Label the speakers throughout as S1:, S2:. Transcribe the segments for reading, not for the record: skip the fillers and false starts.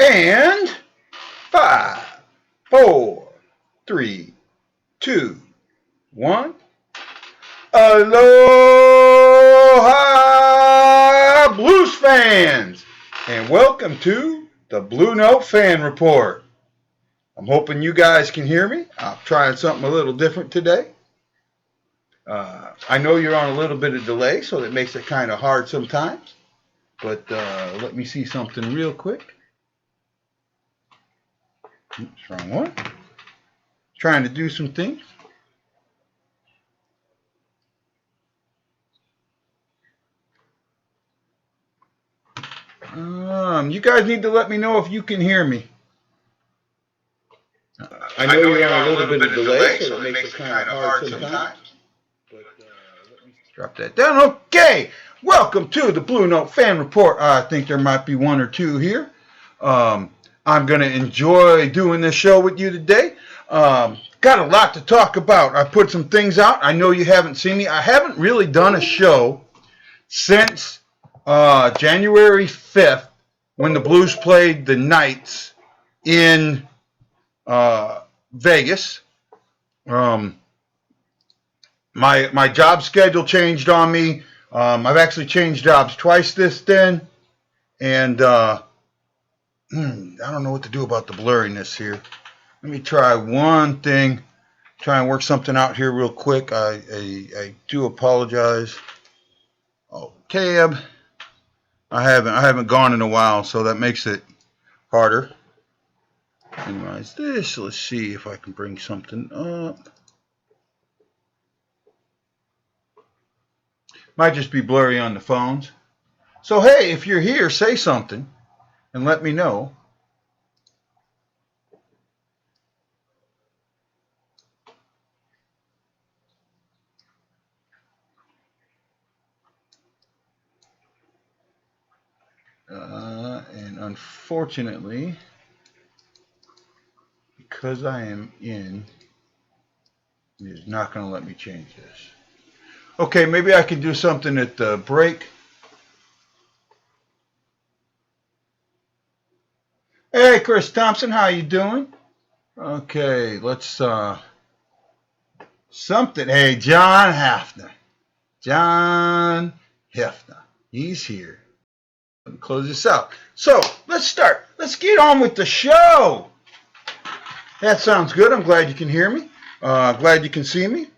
S1: And 5, 4, 3, 2, 1. Aloha, Blues fans, and welcome to the Blue Note Fan Report. I'm hoping you guys can hear me. I'm trying something a little different today. I know you're on a little bit of delay, so that makes it kind of hard sometimes. But let me see something real quick. Oops, wrong one. Trying to do some things. You guys need to let me know if you can hear me. I know you're on a little bit of delay, so it makes it kind of hard sometimes. But let me drop that down. Okay, welcome to the Blue Note Fan Report. I think there might be one or two here. I'm going to enjoy doing this show with you today. Got a lot to talk about. I put some things out. I know you haven't seen me. I haven't really done a show since January 5th when the Blues played the Knights in Vegas. My job schedule changed on me. I've actually changed jobs twice this then, and I don't know what to do about the blurriness here. Let me try one thing. Try and work something out here real quick. I do apologize. Oh, tab. I haven't gone in a while, so that makes it harder. Minimize this. Let's see if I can bring something up. Might just be blurry on the phones. So hey, if you're here, say something and let me know. And unfortunately, because I am in, it is not going to let me change this. Okay, maybe I can do something at the break. Hey, Chris Thompson, how you doing? Okay, let's something. Hey, John Hafner. John Hefner. He's here. Let me close this out. So, let's start. Let's get on with the show. That sounds good. I'm glad you can hear me. Glad you can see me.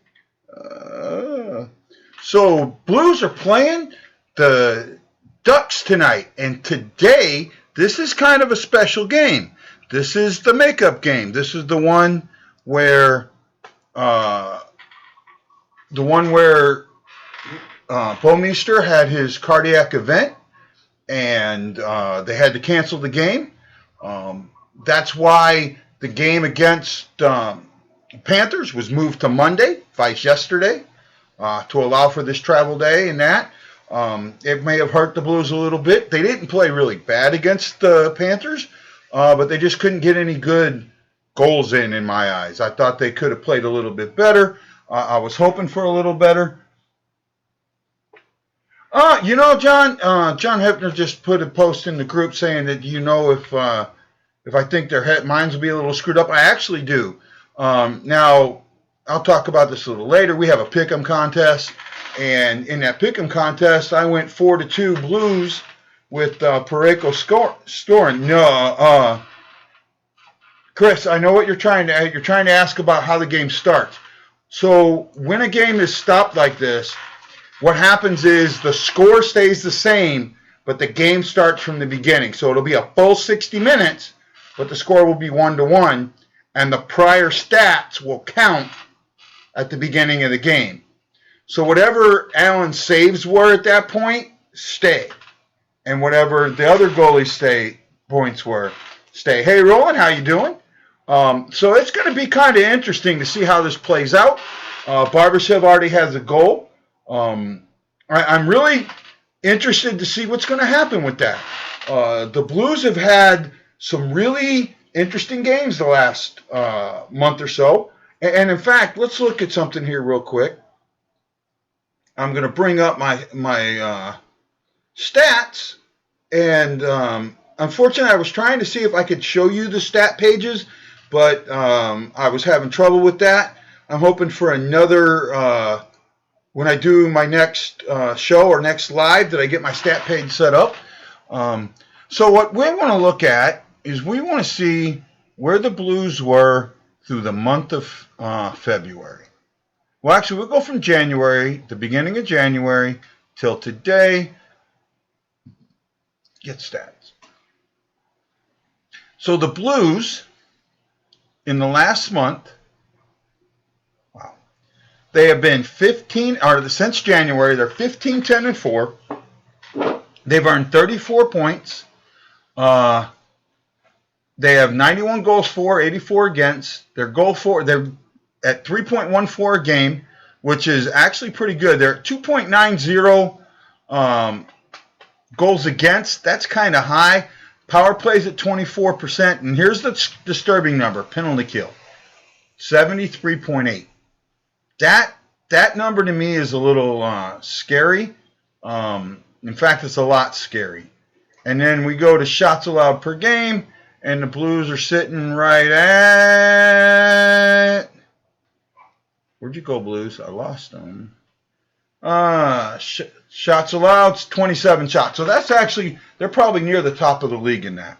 S1: So, Blues are playing the Ducks tonight. And today, this is kind of a special game. This is the makeup game. This is the one where Bomeister had his cardiac event, and they had to cancel the game. That's why the game against Panthers was moved to Monday, vice yesterday, to allow for this travel day and that. It may have hurt the Blues a little bit. They didn't play really bad against the Panthers, but they just couldn't get any good goals in my eyes. I thought they could have played a little bit better. I was hoping for a little better. John Hefner just put a post in the group saying that if I think their minds will be a little screwed up. I actually do. Now, I'll talk about this a little later. We have a pick'em contest, and in that pick'em contest, I went 4-2 Blues with Pareko scoring. No, Chris, I know what you're trying to ask about how the game starts. So when a game is stopped like this, what happens is the score stays the same, but the game starts from the beginning. So it'll be a full 60 minutes, but the score will be 1-1, and the prior stats will count at the beginning of the game. So whatever Allen's saves were at that point, stay. And whatever the other goalie's points were, stay. Hey, Roland, how you doing? So it's going to be kind of interesting to see how this plays out. Barbashev already has a goal. I'm really interested to see what's going to happen with that. The Blues have had some really interesting games the last month or so. And in fact, let's look at something here real quick. I'm going to bring up my stats, and unfortunately, I was trying to see if I could show you the stat pages, but I was having trouble with that. I'm hoping for another, when I do my next show or next live, that I get my stat page set up. So what we want to look at is we want to see where the Blues were through the month of February. Well, actually, we'll go from January, the beginning of January, till today. Get stats. So the Blues, in the last month, wow, they have been 15, or since January, they're 15, 10, and 4. They've earned 34 points. They have 91 goals for, 84 against. Their goal for, they're at 3.14 a game, which is actually pretty good. They're at 2.90 goals against. That's kind of high. Power plays at 24%. And here's the disturbing number, penalty kill, 73.8. That number to me is a little scary. In fact, it's a lot scary. And then we go to shots allowed per game, and the Blues are sitting right at... Where'd you go, Blues? I lost them. Shots allowed, 27 shots. So that's actually, they're probably near the top of the league in that.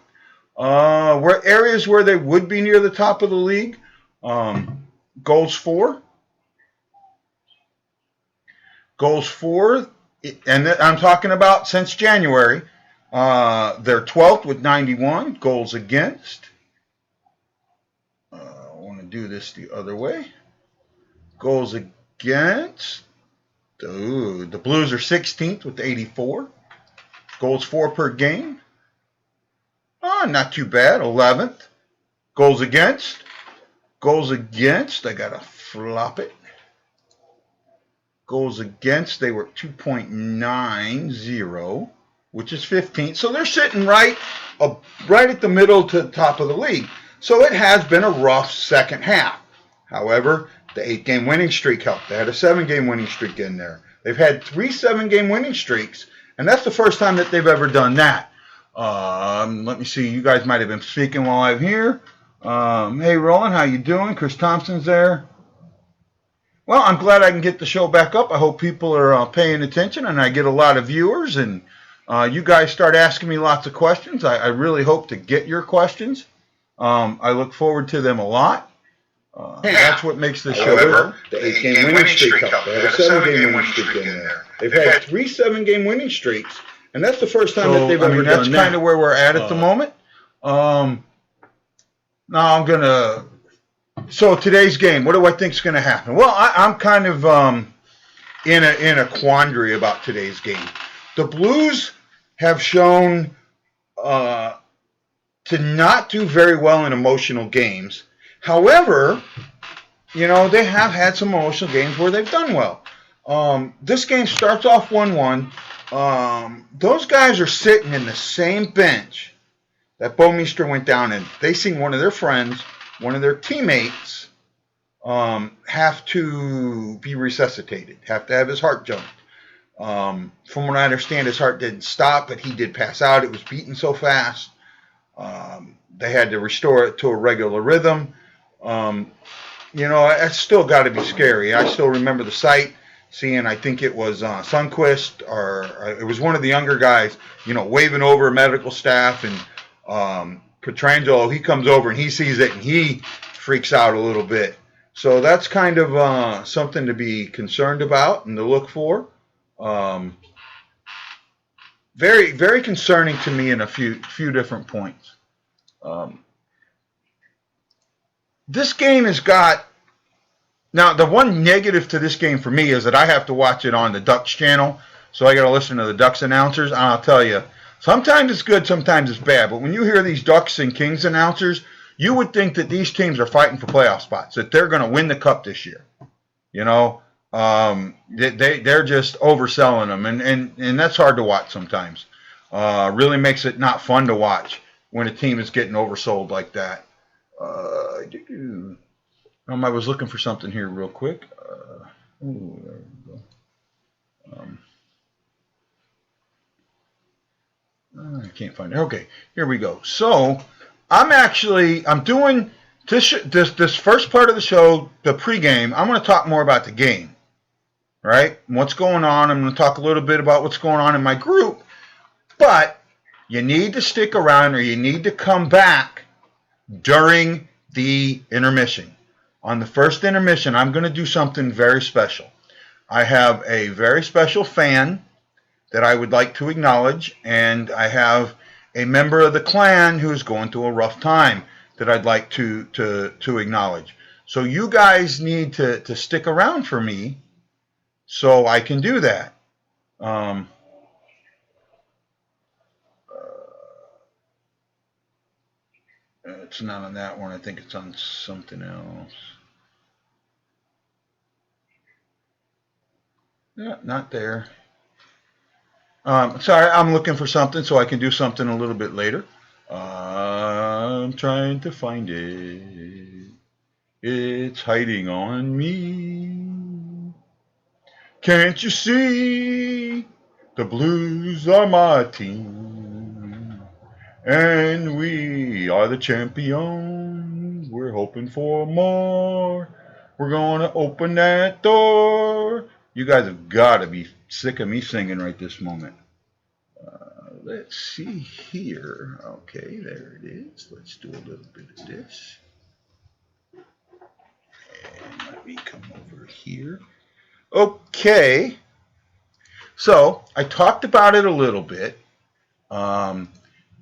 S1: Where areas where they would be near the top of the league, goals for. Goals for, and I'm talking about since January. They're 12th with 91. Goals against. I want to do this the other way. Goals against. Ooh, the Blues are 16th with 84. Goals for per game. Not too bad. 11th. Goals against. Goals against. I got to flop it. Goals against. They were 2.90, which is 15th. So they're sitting right at the middle to the top of the league. So it has been a rough second half. However, the 8-game winning streak helped. They had a 7-game winning streak in there. They've had 3 7-game winning streaks, and that's the first time that they've ever done that. Let me see. You guys might have been speaking while I'm here. Hey, Roland, how you doing? Chris Thompson's there. Well, I'm glad I can get the show back up. I hope people are paying attention, and I get a lot of viewers, and you guys start asking me lots of questions. I really hope to get your questions. I look forward to them a lot. That's what makes the show go. The 8-game winning streak helped. They had a 7-game winning streak in there. They've had 3 7-game winning streaks, and that's the first time that they've ever done that. That's kind of where we're at the moment. Now I'm going to... So today's game, what do I think is going to happen? Well, I'm kind of in a quandary about today's game. The Blues have shown to not do very well in emotional games. However, they have had some emotional games where they've done well. This game starts off 1-1. Those guys are sitting in the same bench that Bouwmeester went down in. They seen one of their friends, one of their teammates, have to be resuscitated, have to have his heart jumped. From what I understand, his heart didn't stop, but he did pass out. It was beating so fast. They had to restore it to a regular rhythm. It's still got to be scary. I still remember the sight, seeing, I think it was Sundquist, or it was one of the younger guys, waving over medical staff, and Petrangelo, he comes over and he sees it and he freaks out a little bit. So that's kind of something to be concerned about and to look for. Very, very concerning to me in a few different points. This game has got... Now, the one negative to this game for me is that I have to watch it on the Ducks channel, so I got to listen to the Ducks announcers. And I'll tell you, sometimes it's good, sometimes it's bad. But when you hear these Ducks and Kings announcers, you would think that these teams are fighting for playoff spots, that they're going to win the cup this year. They're just overselling them, and that's hard to watch sometimes. Really makes it not fun to watch when a team is getting oversold like that. I was looking for something here real quick. There we go. I can't find it. Okay, here we go. So I'm doing this first part of the show, the pregame. I'm going to talk more about the game, right? What's going on? I'm going to talk a little bit about what's going on in my group, but you need to stick around or you need to come back during the intermission. On the first intermission, I'm going to do something very special. I have a very special fan that I would like to acknowledge, and I have a member of the clan who is going through a rough time that I'd like to acknowledge. So you guys need to stick around for me so I can do that. It's not on that one. I think it's on something else. Yeah, not there. Sorry, I'm looking for something so I can do something a little bit later. I'm trying to find it. It's hiding on me. Can't you see? The Blues are my team. And we are the champions. We're hoping for more. We're going to open that door. You guys have got to be sick of me singing right this moment. Let's see here. Okay, there it is. Let's do a little bit of this. And let me come over here. Okay. So I talked about it a little bit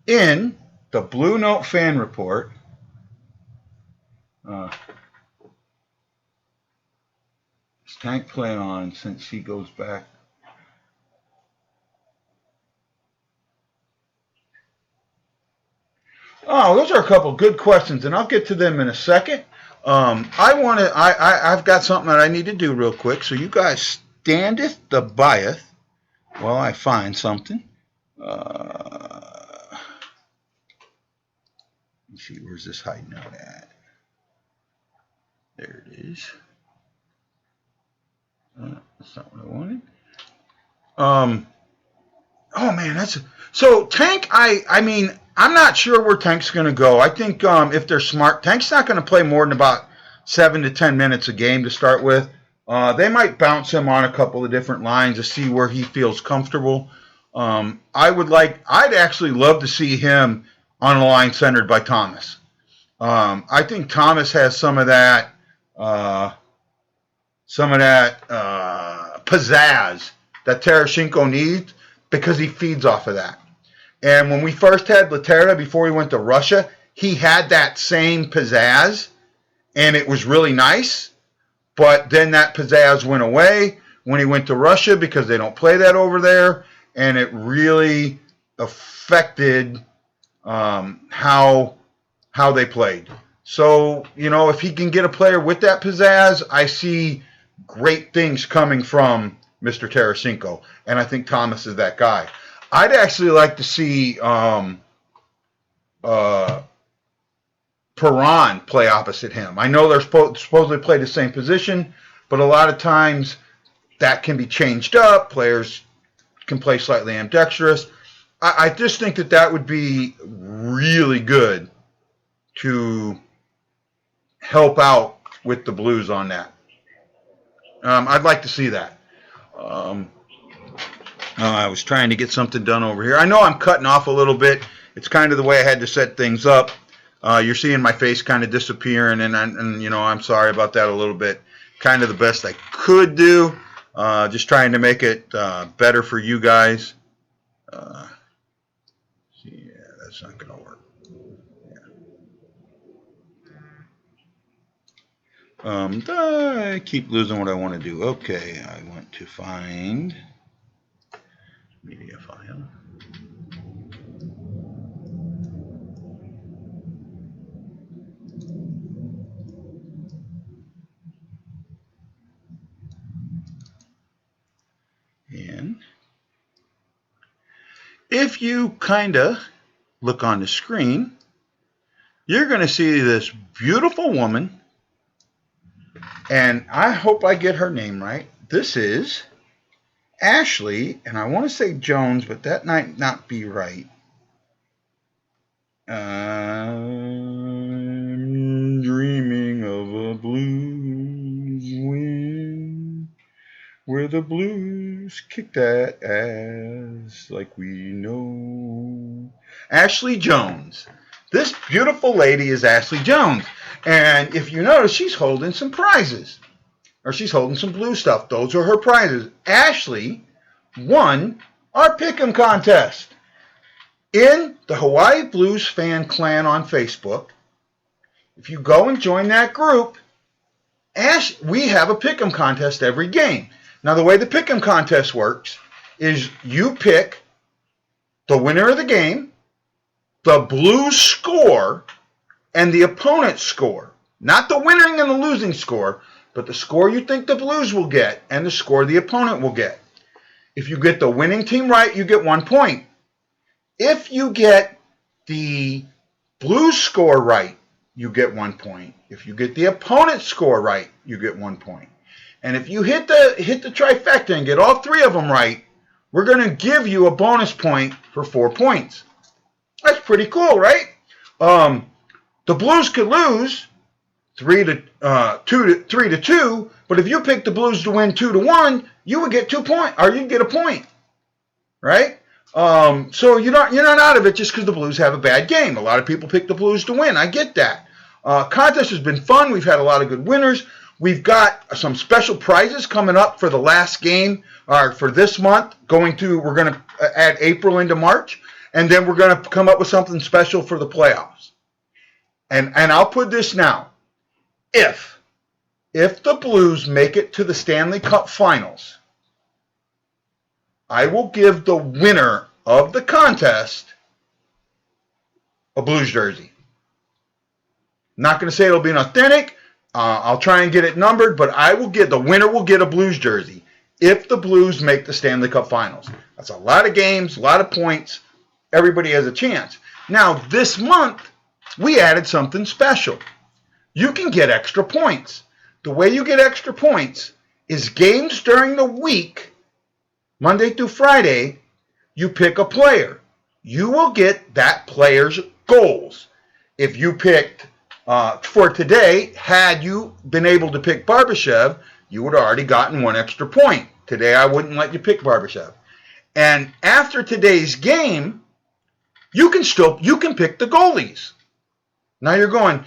S1: in the BlueNote fan report. Does Tank play on since he goes back? Oh, those are a couple good questions, and I'll get to them in a second. I've got something that I need to do real quick, so you guys standeth the byeth while I find something. Let's see, where's this hiding out at? There it is. That's not what I wanted. Oh man, that's so Tank. I mean, I'm not sure where Tank's going to go. I think if they're smart, Tank's not going to play more than about 7 to 10 minutes a game to start with. They might bounce him on a couple of different lines to see where he feels comfortable. I'd actually love to see him on a line centered by Thomas. I think Thomas has some of that pizzazz that Tarasenko needs because he feeds off of that. And when we first had Laterra before he went to Russia, he had that same pizzazz, and it was really nice. But then that pizzazz went away when he went to Russia because they don't play that over there, and it really affected how they played. So, if he can get a player with that pizzazz, I see great things coming from Mr. Tarasenko, and I think Thomas is that guy. I'd actually like to see Perron play opposite him. I know they're supposedly play the same position, but a lot of times that can be changed up. Players can play slightly ambidextrous. I just think that would be really good to help out with the Blues on that. I'd like to see that. I was trying to get something done over here. I know I'm cutting off a little bit. It's kind of the way I had to set things up. You're seeing my face kind of disappearing, and I'm sorry about that a little bit. Kind of the best I could do. Just trying to make it better for you guys. Yeah, that's not going to work. I keep losing what I want to do. Okay, I want to find media file. And if you kind of look on the screen, you're going to see this beautiful woman, and I hope I get her name right. This is Ashley, and I want to say Jones, but that might not be right. I'm dreaming of a blues win, where the blues kick that ass like we know. Ashley Jones. This beautiful lady is Ashley Jones. And if you notice, she's holding some prizes. Or she's holding some blue stuff. Those are her prizes. Ashley won our Pick'em contest. In the Hawaii Blues Fan Clan on Facebook, if you go and join that group, we have a Pick'em contest every game. Now, the way the Pick'em contest works is you pick the winner of the game, the Blues score, and the opponent's score. Not the winning and the losing score, but the score you think the Blues will get and the score the opponent will get. If you get the winning team right, you get 1 point. If you get the Blues score right, you get 1 point. If you get the opponent's score right, you get 1 point. And if you hit the trifecta and get all 3 of them right, we're going to give you a bonus point for 4 points. That's pretty cool, right? The Blues could lose 3-2, but if you pick the Blues to win 2-1, you would get 2 points, or you'd get a point, right? So you're not out of it just because the Blues have a bad game. A lot of people pick the Blues to win. I get that. Contest has been fun. We've had a lot of good winners. We've got some special prizes coming up for the last game, or for this month. We're going to add April into March, and then we're going to come up with something special for the playoffs. And I'll put this now. If the Blues make it to the Stanley Cup Finals, I will give the winner of the contest a Blues jersey. Not going to say it'll be an authentic. I'll try and get it numbered, but the winner will get a Blues jersey if the Blues make the Stanley Cup Finals. That's a lot of games, a lot of points. Everybody has a chance. Now, this month, we added something special. You can get extra points. The way you get extra points is games during the week, Monday through Friday, you pick a player. You will get that player's goals. If you picked, for today, had you been able to pick Barbashev, you would have already gotten 1 extra point. Today, I wouldn't let you pick Barbashev. And after today's game, you can pick the goalies. Now you're going,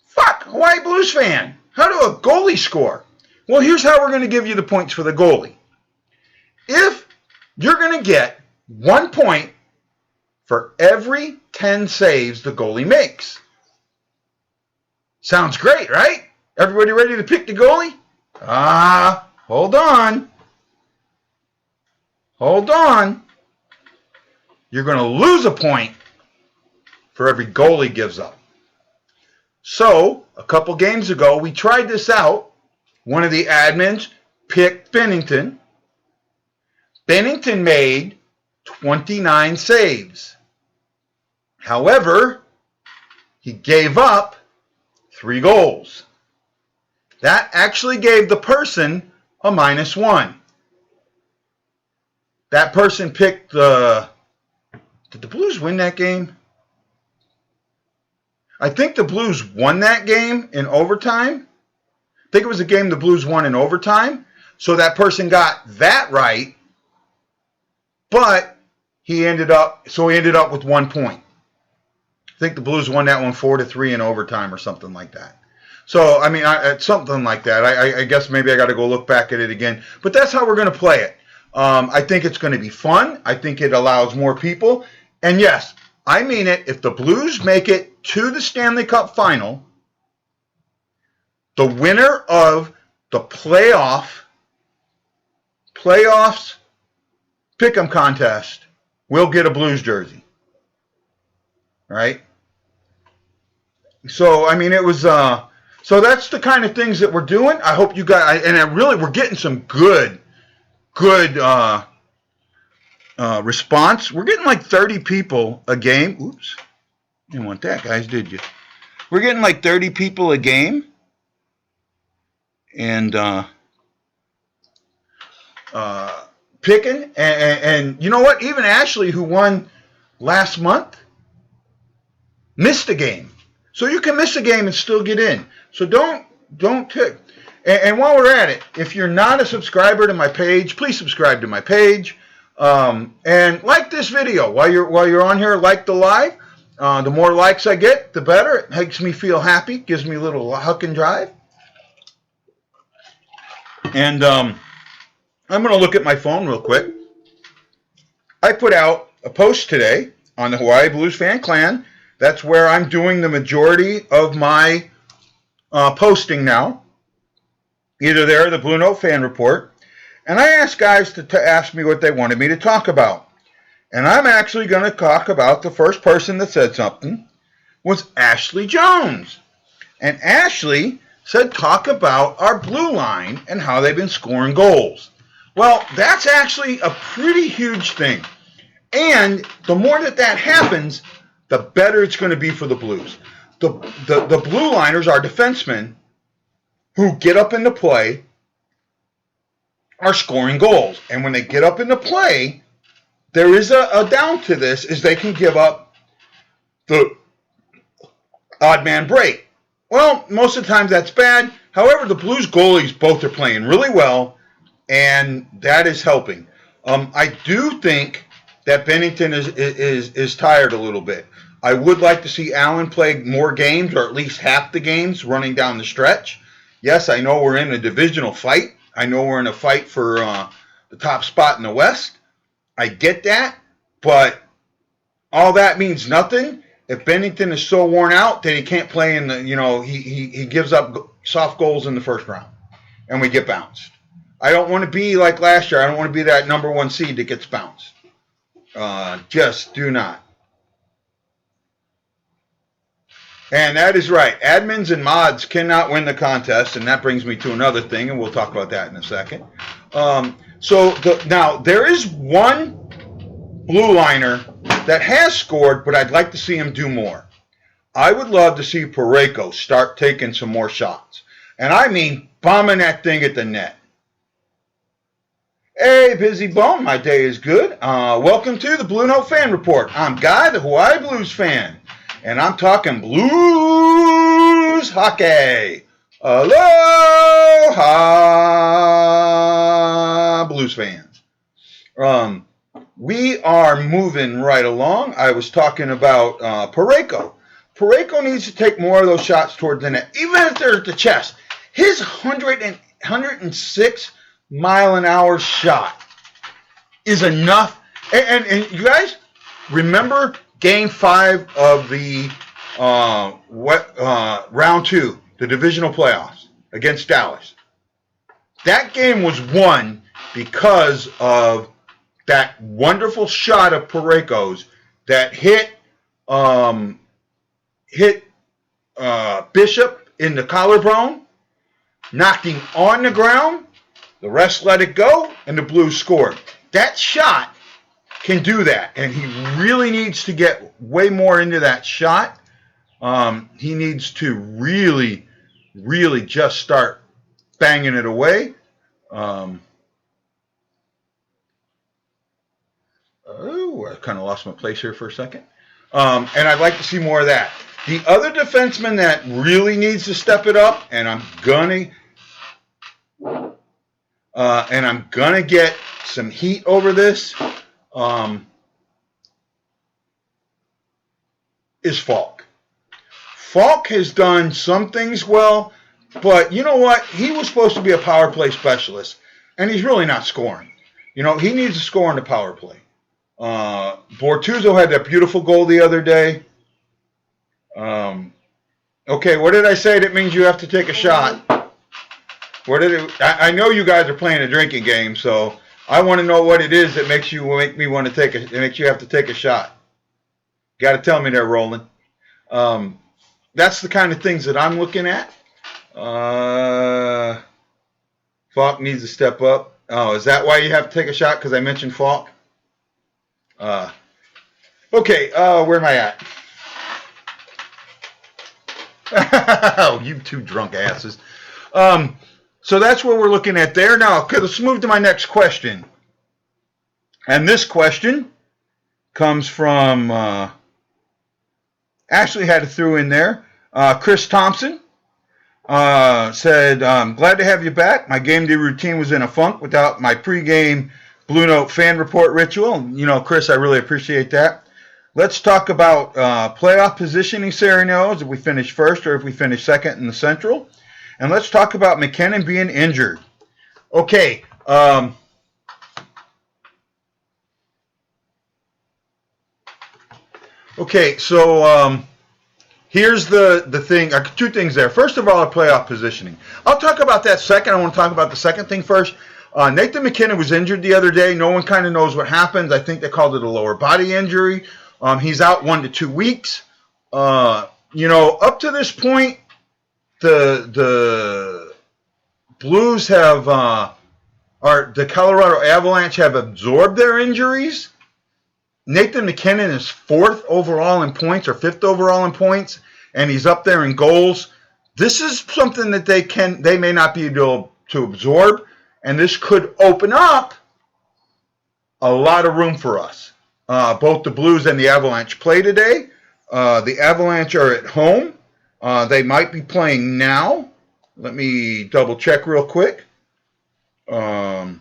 S1: fuck, Hawaii Blues fan. How do a goalie score? Well, here's how we're going to give you the points for the goalie. If you're going to get 1 point for every 10 saves the goalie makes. Sounds great, right? Everybody ready to pick the goalie? Hold on. Hold on. You're going to lose a point for every goal he gives up. So, a couple games ago, we tried this out. One of the admins picked Bennington. Bennington made 29 saves. However, he gave up 3 goals. That actually gave the person a -1. That person picked the... Did the Blues win that game? I think the Blues won that game in overtime. I think it was a game the Blues won in overtime. So that person got that right. But he ended up with 1 point. I think the Blues won that one 4-3 in overtime or something like that. So, I mean, something like that. I guess maybe I got to go look back at it again. But that's how we're going to play it. I think it's going to be fun. I think it allows more people. And yes, I mean it. If the Blues make it to the Stanley Cup Final, the winner of the playoffs pick'em contest will get a Blues jersey. Right? So, I mean, it was, so that's the kind of things that we're doing. I hope you guys, we're getting some good response. We're getting like 30 people a game. Oops. You didn't want that, guys, did you? We're getting like 30 people a game. And, picking. And you know what? Even Ashley, who won last month, missed a game. So you can miss a game and still get in. So don't tick. And while we're at it, if you're not a subscriber to my page, please subscribe to my page. And like this video while you're on here. Like the live. The more likes I get, the better. It makes me feel happy. Gives me a little huck and drive. And I'm going to look at my phone real quick. I put out a post today on the Hawaii Blues Fan Clan. That's where I'm doing the majority of my posting now. Either there or the Blue Note Fan Report. And I asked guys to ask me what they wanted me to talk about. And I'm actually going to talk about the first person that said something was Ashley Jones. And Ashley said talk about our blue line and how they've been scoring goals. Well, that's actually a pretty huge thing. And the more that happens, the better it's going to be for the Blues. The blue liners, our defensemen, who get up into play, are scoring goals. And when they get up into play, there is a down to this, is they can give up the odd man break. Well, most of the times that's bad. However, the Blues goalies both are playing really well, and that is helping. I do think that Bennington is tired a little bit. I would like to see Allen play more games, or at least half the games running down the stretch. Yes, I know we're in a divisional fight. I know we're in a fight for the top spot in the West. I get that, but all that means nothing if Bennington is so worn out that he can't play in the, he gives up soft goals in the first round and we get bounced. I don't want to be like last year. I don't want to be that number 1 seed that gets bounced. Just do not. And that is right. Admins and mods cannot win the contest, and that brings me to another thing, and we'll talk about that in a second. Now, there is one blue liner that has scored, but I'd like to see him do more. I would love to see Parayko start taking some more shots. And I mean bombing that thing at the net. Hey, Busy Bum, my day is good. Welcome to the Blue Note Fan Report. I'm Guy, the Hawaii Blues fan, and I'm talking Blues hockey. Aloha, Blues fans. We are moving right along. I was talking about Parayko. Parayko needs to take more of those shots towards the net, even if they're at the chest. His 106 mile an hour shot is enough. And you guys remember Game 5 of the round 2, the divisional playoffs against Dallas. That game was won because of that wonderful shot of Parayko's that hit Bishop in the collarbone, knocked him on the ground. The rest let it go, and the Blues scored. That shot can do that, and he really needs to get way more into that shot. He needs to really, really just start banging it away. I kind of lost my place here for a second. And I'd like to see more of that. The other defenseman that really needs to step it up, and I'm gonna get some heat over this, is Falk. Falk has done some things well, but you know what? He was supposed to be a power play specialist, and he's really not scoring. He needs to score on the power play. Bortuzzo had that beautiful goal the other day. Okay, what did I say? That means you have to take a shot. I know you guys are playing a drinking game, so I want to know what it is that makes you have to take a shot. Got to tell me there, Roland. That's the kind of things that I'm looking at. Falk needs to step up. Oh, is that why you have to take a shot? Because I mentioned Falk? Okay, where am I at? Oh, you two drunk asses. So that's what we're looking at there. Now, okay, let's move to my next question. And this question comes from Ashley had it through in there. Chris Thompson said, glad to have you back. My game day routine was in a funk without my pregame BlueNote fan report ritual. You know, Chris, I really appreciate that. Let's talk about playoff positioning scenarios, if we finish first or if we finish second in the Central. And let's talk about McKinnon being injured. Okay. So here's the thing. Two things there. First of all, playoff positioning. I'll talk about that second. I want to talk about the second thing first. Nathan McKinnon was injured the other day. No one kind of knows what happened. I think they called it a lower body injury. He's out 1 to 2 weeks. Up to this point, the Blues have, or the Colorado Avalanche have absorbed their injuries. Nathan McKinnon is 4th overall in points or 5th overall in points, and he's up there in goals. This is something that they may not be able to absorb, and this could open up a lot of room for us. Both the Blues and the Avalanche play today. The Avalanche are at home. They might be playing now. Let me double check real quick. I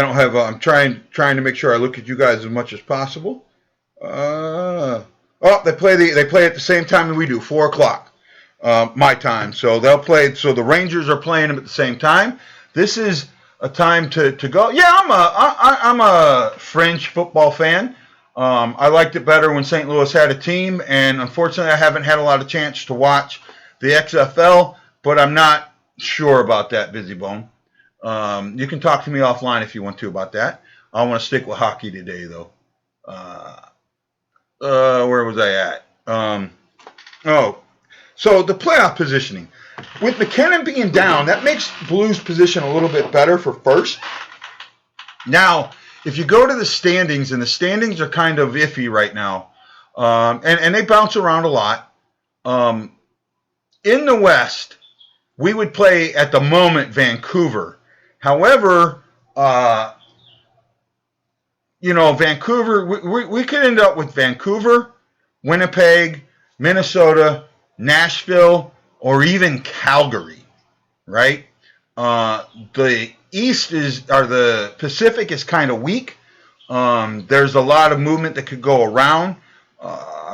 S1: don't have. I'm trying to make sure I look at you guys as much as possible. They play at the same time that we do, 4:00 my time. So they'll play. So the Rangers are playing them at the same time. This is a time to go. Yeah, I'm a fringe football fan. I liked it better when St. Louis had a team, and unfortunately, I haven't had a lot of chance to watch the XFL. But I'm not sure about that, Busybone. You can talk to me offline if you want to about that. I want to stick with hockey today, though. Where was I at? So the playoff positioning. With McKinnon being down, that makes Blues position a little bit better for first. Now, if you go to the standings, and the standings are kind of iffy right now, and they bounce around a lot. In the West, we would play at the moment Vancouver. However, Vancouver, we could end up with Vancouver, Winnipeg, Minnesota, Nashville, or even Calgary, right? The Pacific is kind of weak. There's a lot of movement that could go around.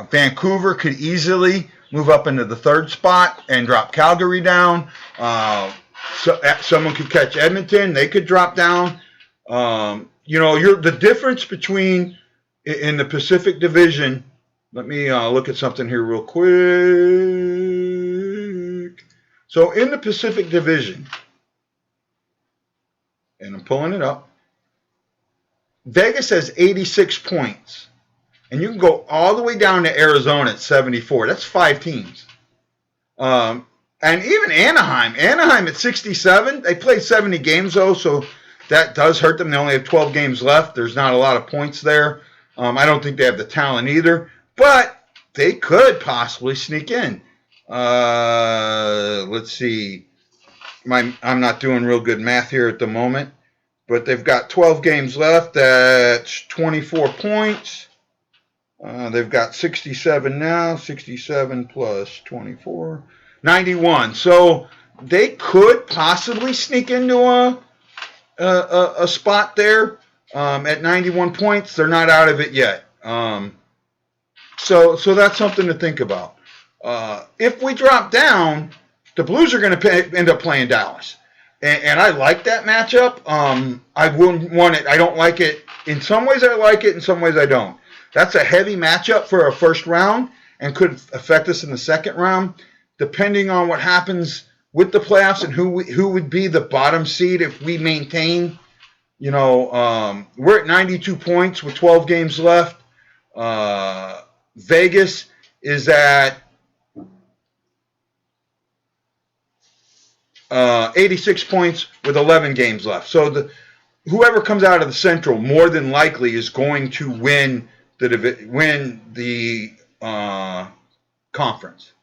S1: Vancouver could easily move up into the 3rd spot and drop Calgary down. So someone could catch Edmonton. They could drop down. The difference between in the Pacific Division. Let me look at something here real quick. So in the Pacific Division, and I'm pulling it up, Vegas has 86 points. And you can go all the way down to Arizona at 74. That's 5 teams. And even Anaheim at 67. They played 70 games, though, so that does hurt them. They only have 12 games left. There's not a lot of points there. I don't think they have the talent either. But they could possibly sneak in. Let's see. I'm not doing real good math here at the moment. But they've got 12 games left. That's 24 points. They've got 67 now. 67 plus 24. 91. So they could possibly sneak into a spot there at 91 points. They're not out of it yet. So that's something to think about. If we drop down, the Blues are going to end up playing Dallas. And I like that matchup. I wouldn't want it. I don't like it. In some ways I like it. In some ways I don't. That's a heavy matchup for a first round and could affect us in the second round, depending on what happens with the playoffs and who would be the bottom seed if we maintain. We're at 92 points with 12 games left. Vegas is at 86 points with 11 games left. So whoever comes out of the Central more than likely is going to win the conference.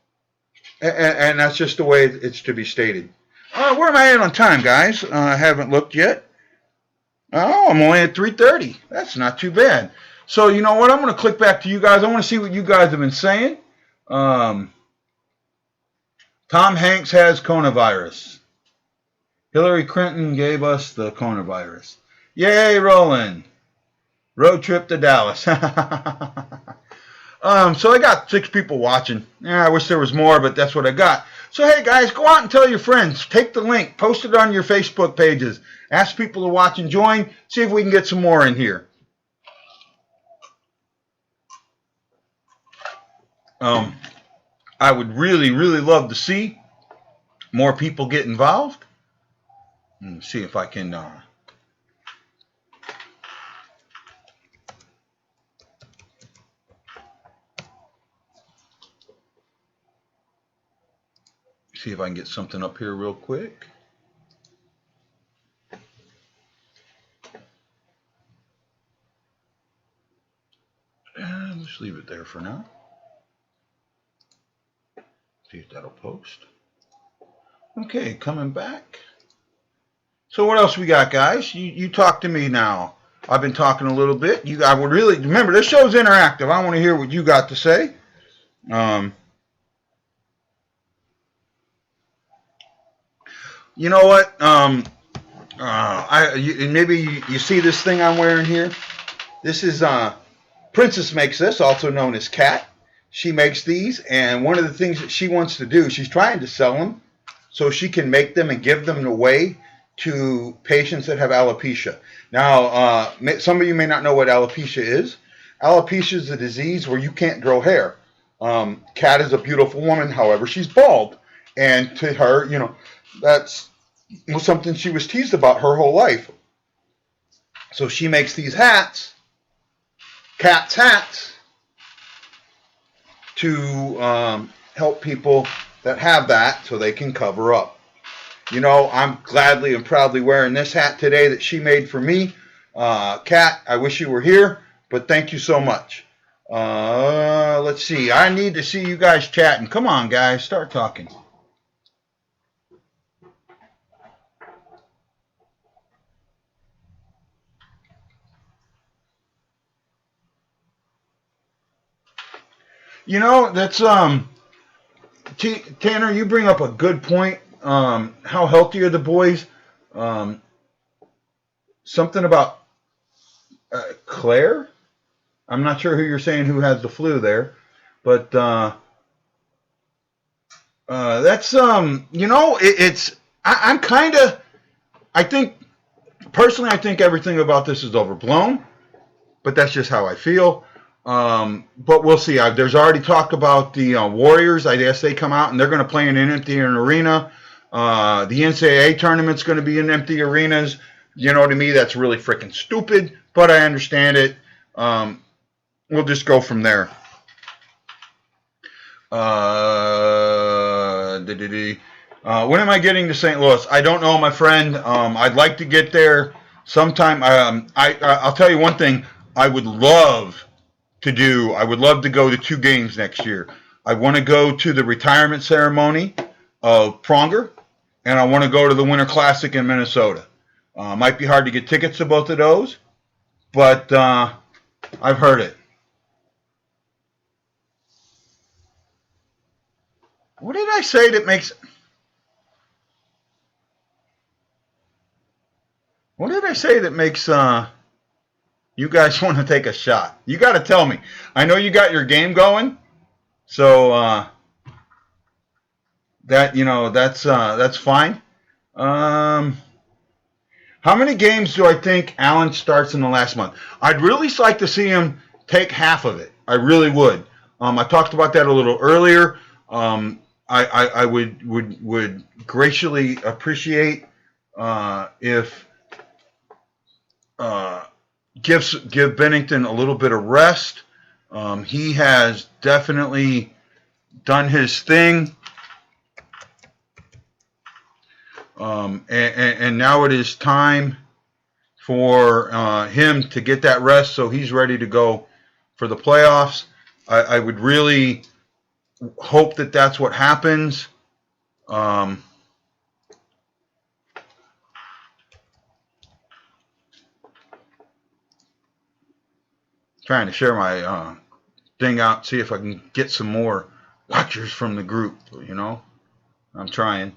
S1: And that's just the way it's to be stated. Where am I at on time, guys? I haven't looked yet. Oh, I'm only at 3:30. That's not too bad. So you know what? I'm going to click back to you guys. I want to see what you guys have been saying. Tom Hanks has coronavirus. Hillary Clinton gave us the coronavirus. Yay, Roland. Road trip to Dallas. So I got 6 people watching. Yeah, I wish there was more, but that's what I got. So hey guys, go out and tell your friends. Take the link, post it on your Facebook pages. Ask people to watch and join. See if we can get some more in here. I would really, really love to see more people get involved. See if I can see if I can get something up here real quick. And let's leave it there for now. See if that'll post. Okay, coming back. So what else we got, guys? You talk to me now. I've been talking a little bit. I would really remember this show's interactive. I want to hear what you got to say. You know what? Maybe you see this thing I'm wearing here. This is Princess makes this, also known as Cat. She makes these, and one of the things that she wants to do, she's trying to sell them so she can make them and give them away to patients that have alopecia. Now, some of you may not know what alopecia is. Alopecia is a disease where you can't grow hair. Kat is a beautiful woman, however, she's bald. And to her, you know, that's something she was teased about her whole life. So she makes these hats, Cat's hats, to help people that have that so they can cover up. You know, I'm gladly and proudly wearing this hat today that she made for me. Kat, I wish you were here, but thank you so much. Let's see. I need to see you guys chatting. Come on, guys. Start talking. You know, that's Tanner, you bring up a good point. How healthy are the boys? Something about Claire? I'm not sure who you're saying who has the flu there, but that's you know, I'm kind of, I think personally, I think everything about this is overblown, but that's just how I feel. But we'll see. There's already talk about the Warriors. I guess they come out and they're going to play in an empty arena. The NCAA tournament's going to be in empty arenas. You know, to me, that's really freaking stupid, but I understand it. We'll just go from there. When am I getting to St. Louis? I don't know, my friend. I'd like to get there sometime. I'll tell you one thing. I would love to go to 2 games next year. I want to go to the retirement ceremony of Pronger, and I want to go to the Winter Classic in Minnesota. Might be hard to get tickets to both of those, but I've heard it. What did I say that makes... What did I say that makes you guys want to take a shot? You got to tell me. I know you got your game going, so that's fine. How many games do I think Allen starts in the last month? I'd really like to see him take half of it. I really would. I talked about that a little earlier. I would graciously appreciate if give Bennington a little bit of rest. He has definitely done his thing. And now it is time for him to get that rest so he's ready to go for the playoffs. I would really hope that that's what happens. Trying to share my thing out, see if I can get some more watchers from the group. You know, I'm trying.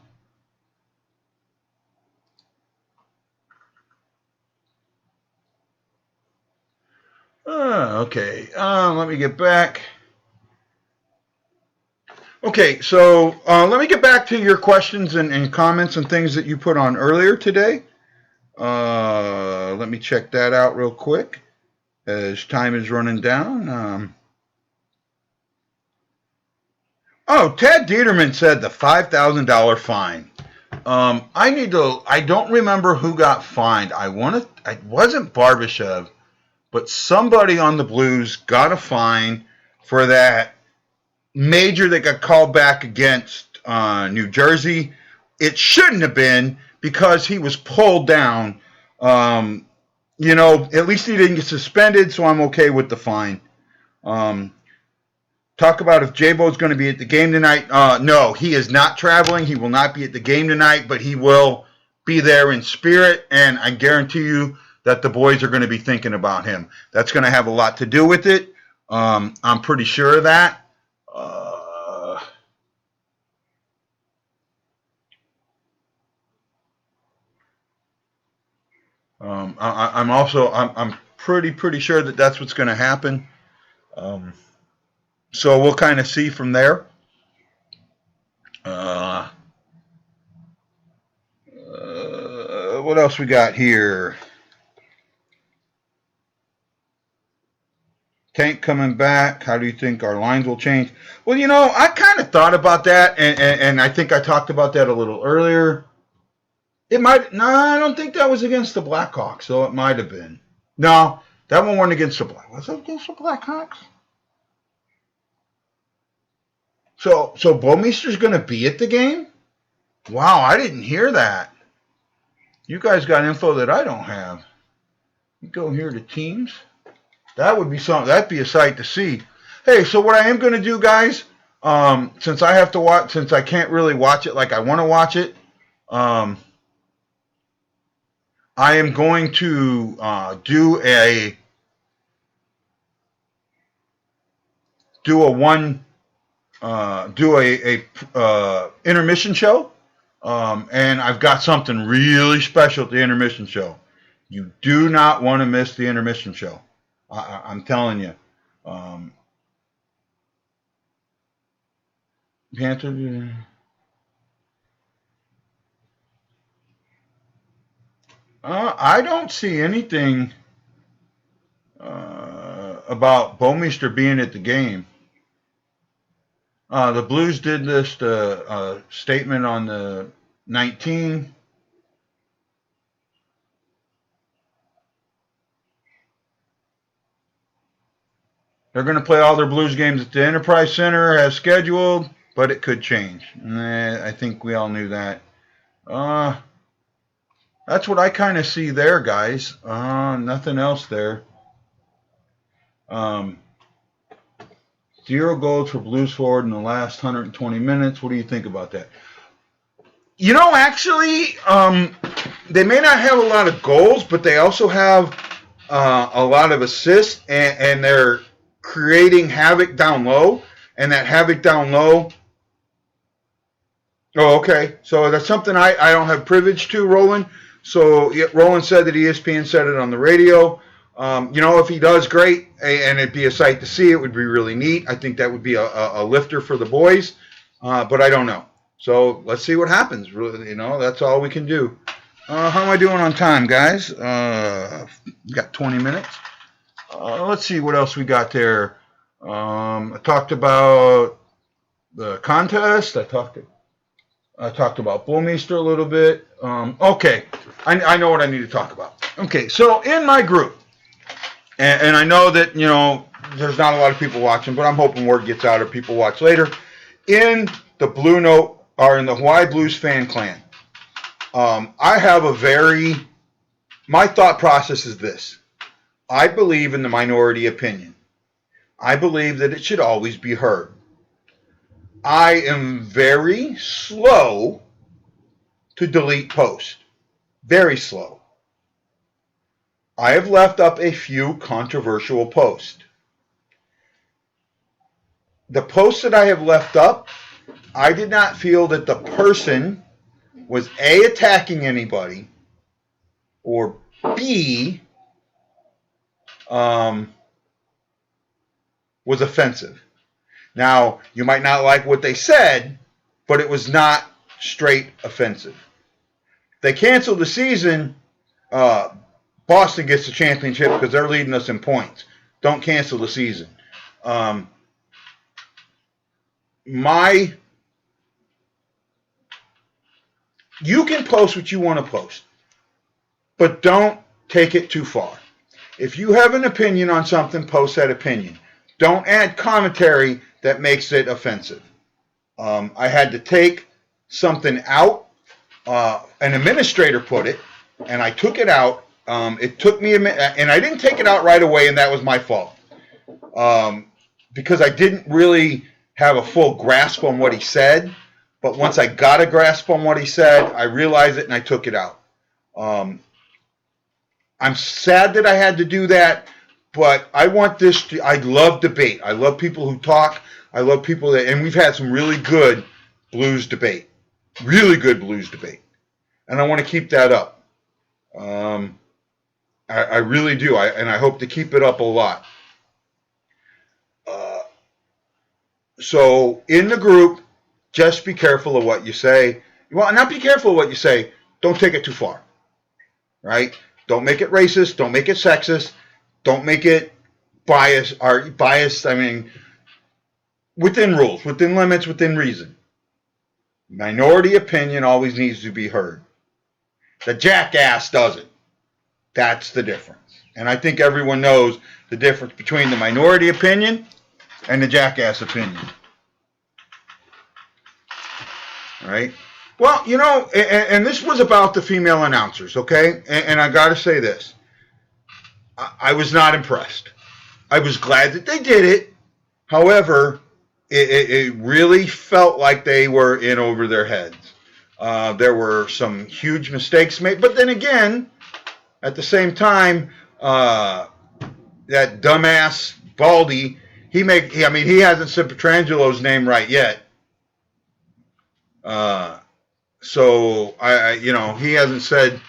S1: Okay, let me get back. Okay, so let me get back to your questions and comments and things that you put on earlier today. Let me check that out real quick as time is running down. Ted Dieterman said the $5,000 fine. I don't remember who got fined. It wasn't Barbashev, but somebody on the Blues got a fine for that major that got called back against New Jersey. It shouldn't have been because he was pulled down. At least he didn't get suspended, so I'm okay with the fine. Talk about if J-Bo's going to be at the game tonight. No, he is not traveling. He will not be at the game tonight, but he will be there in spirit, and I guarantee you that the boys are going to be thinking about him. That's going to have a lot to do with it. I'm pretty sure of that. I'm pretty sure that that's what's going to happen. So we'll kind of see from there. What else we got here? Tank coming back. How do you think our lines will change? Well, I kind of thought about that, and I think I talked about that a little earlier. It might. No, I don't think that was against the Blackhawks, so it might have been. No, that one wasn't against the Blackhawks. Was it against the Blackhawks? So Bomeister's going to be at the game? Wow, I didn't hear that. You guys got info that I don't have. You go here to teams. That would be something. That'd be a sight to see. Hey, so what I am going to do, guys, since I have to watch, since I can't really watch it like I want to watch it, I am going to do a intermission show, and I've got something really special at the intermission show. You do not want to miss the intermission show. I'm telling you. Panther. I don't see anything about Bomeister being at the game. The Blues did this statement on the 19. They're going to play all their Blues games at the Enterprise Center as scheduled, but it could change. I think we all knew that. That's what I kind of see there, guys. Nothing else there. 0 goals for Blues forward in the last 120 minutes. What do you think about that? Actually, they may not have a lot of goals, but they also have a lot of assists, and they're creating havoc down low. And that havoc down low. Oh, okay. So that's something I don't have privilege to, Roland. So Roland said that ESPN said it on the radio. If he does, great, and it'd be a sight to see. It would be really neat. I think that would be a lifter for the boys, but I don't know. So let's see what happens. Really, that's all we can do. How am I doing on time, guys? Got 20 minutes. Let's see what else we got there. I talked about the contest. I talked about Bomeister a little bit. Okay, I know what I need to talk about. Okay, so in my group, and I know that, there's not a lot of people watching, but I'm hoping word gets out or people watch later. In the BlueNote, or in the Hawaii Blues fan clan, I have my thought process is this. I believe in the minority opinion. I believe that it should always be heard. I am very slow to delete posts. Very slow. I have left up a few controversial posts. The posts that I have left up, I did not feel that the person was A, attacking anybody, or B, was offensive. Now, you might not like what they said, but it was not straight offensive. They canceled the season. Boston gets the championship because they're leading us in points. Don't cancel the season. You can post what you want to post, but don't take it too far. If you have an opinion on something, post that opinion. Don't add commentary that makes it offensive. I had to take something out. An administrator put it, and I took it out. It took me a minute, and I didn't take it out right away, and that was my fault. Because I didn't really have a full grasp on what he said. But once I got a grasp on what he said, I realized it and I took it out. I'm sad that I had to do that, but I want this to, I love debate. I love people who talk. I love people that, and we've had some really good Blues debate. Really good Blues debate. And I want to keep that up. I really do. And I hope to keep it up a lot. So in the group, just be careful of what you say. Well, not be careful of what you say. Don't take it too far, right? Don't make it racist. Don't make it sexist. Don't make it biased. I mean, within rules, within limits, within reason. Minority opinion always needs to be heard. The jackass doesn't. That's the difference. And I think everyone knows the difference between the minority opinion and the jackass opinion. All right. Well, you know, and this was about the female announcers, okay? And I got to say this. I was not impressed. I was glad that they did it. However, it really felt like they were in over their heads. There were some huge mistakes made. But then again, at the same time, that dumbass Baldy, he hasn't said Petrangelo's name right yet. So he hasn't said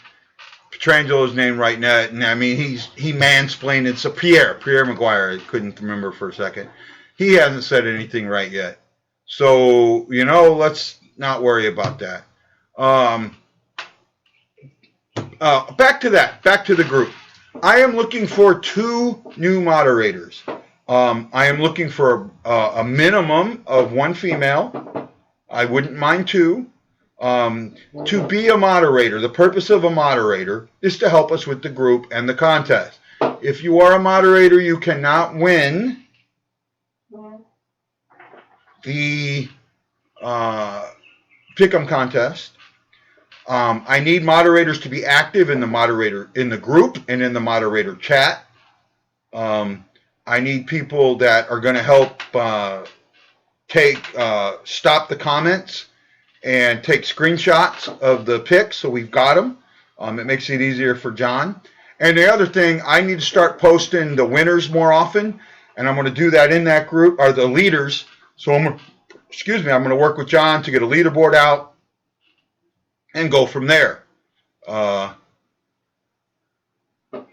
S1: Petrangelo's name right now. And I mean, he mansplained it. So Pierre Maguire, I couldn't remember for a second. He hasn't said anything right yet. So, let's not worry about that. Back to the group. I am looking for 2 new moderators. I am looking for a minimum of 1 female. I wouldn't mind 2. To be a moderator, the purpose of a moderator is to help us with the group and the contest. If you are a moderator, you cannot win the Pick'em contest. I need moderators to be active in the group and in the moderator chat. I need people that are going to help stop the comments and take screenshots of the picks so we've got them. It makes it easier for John. And the other thing, I need to start posting the winners more often, and I'm going to do that in that group, or the leaders. So I'm going to work with John to get a leaderboard out and go from there. I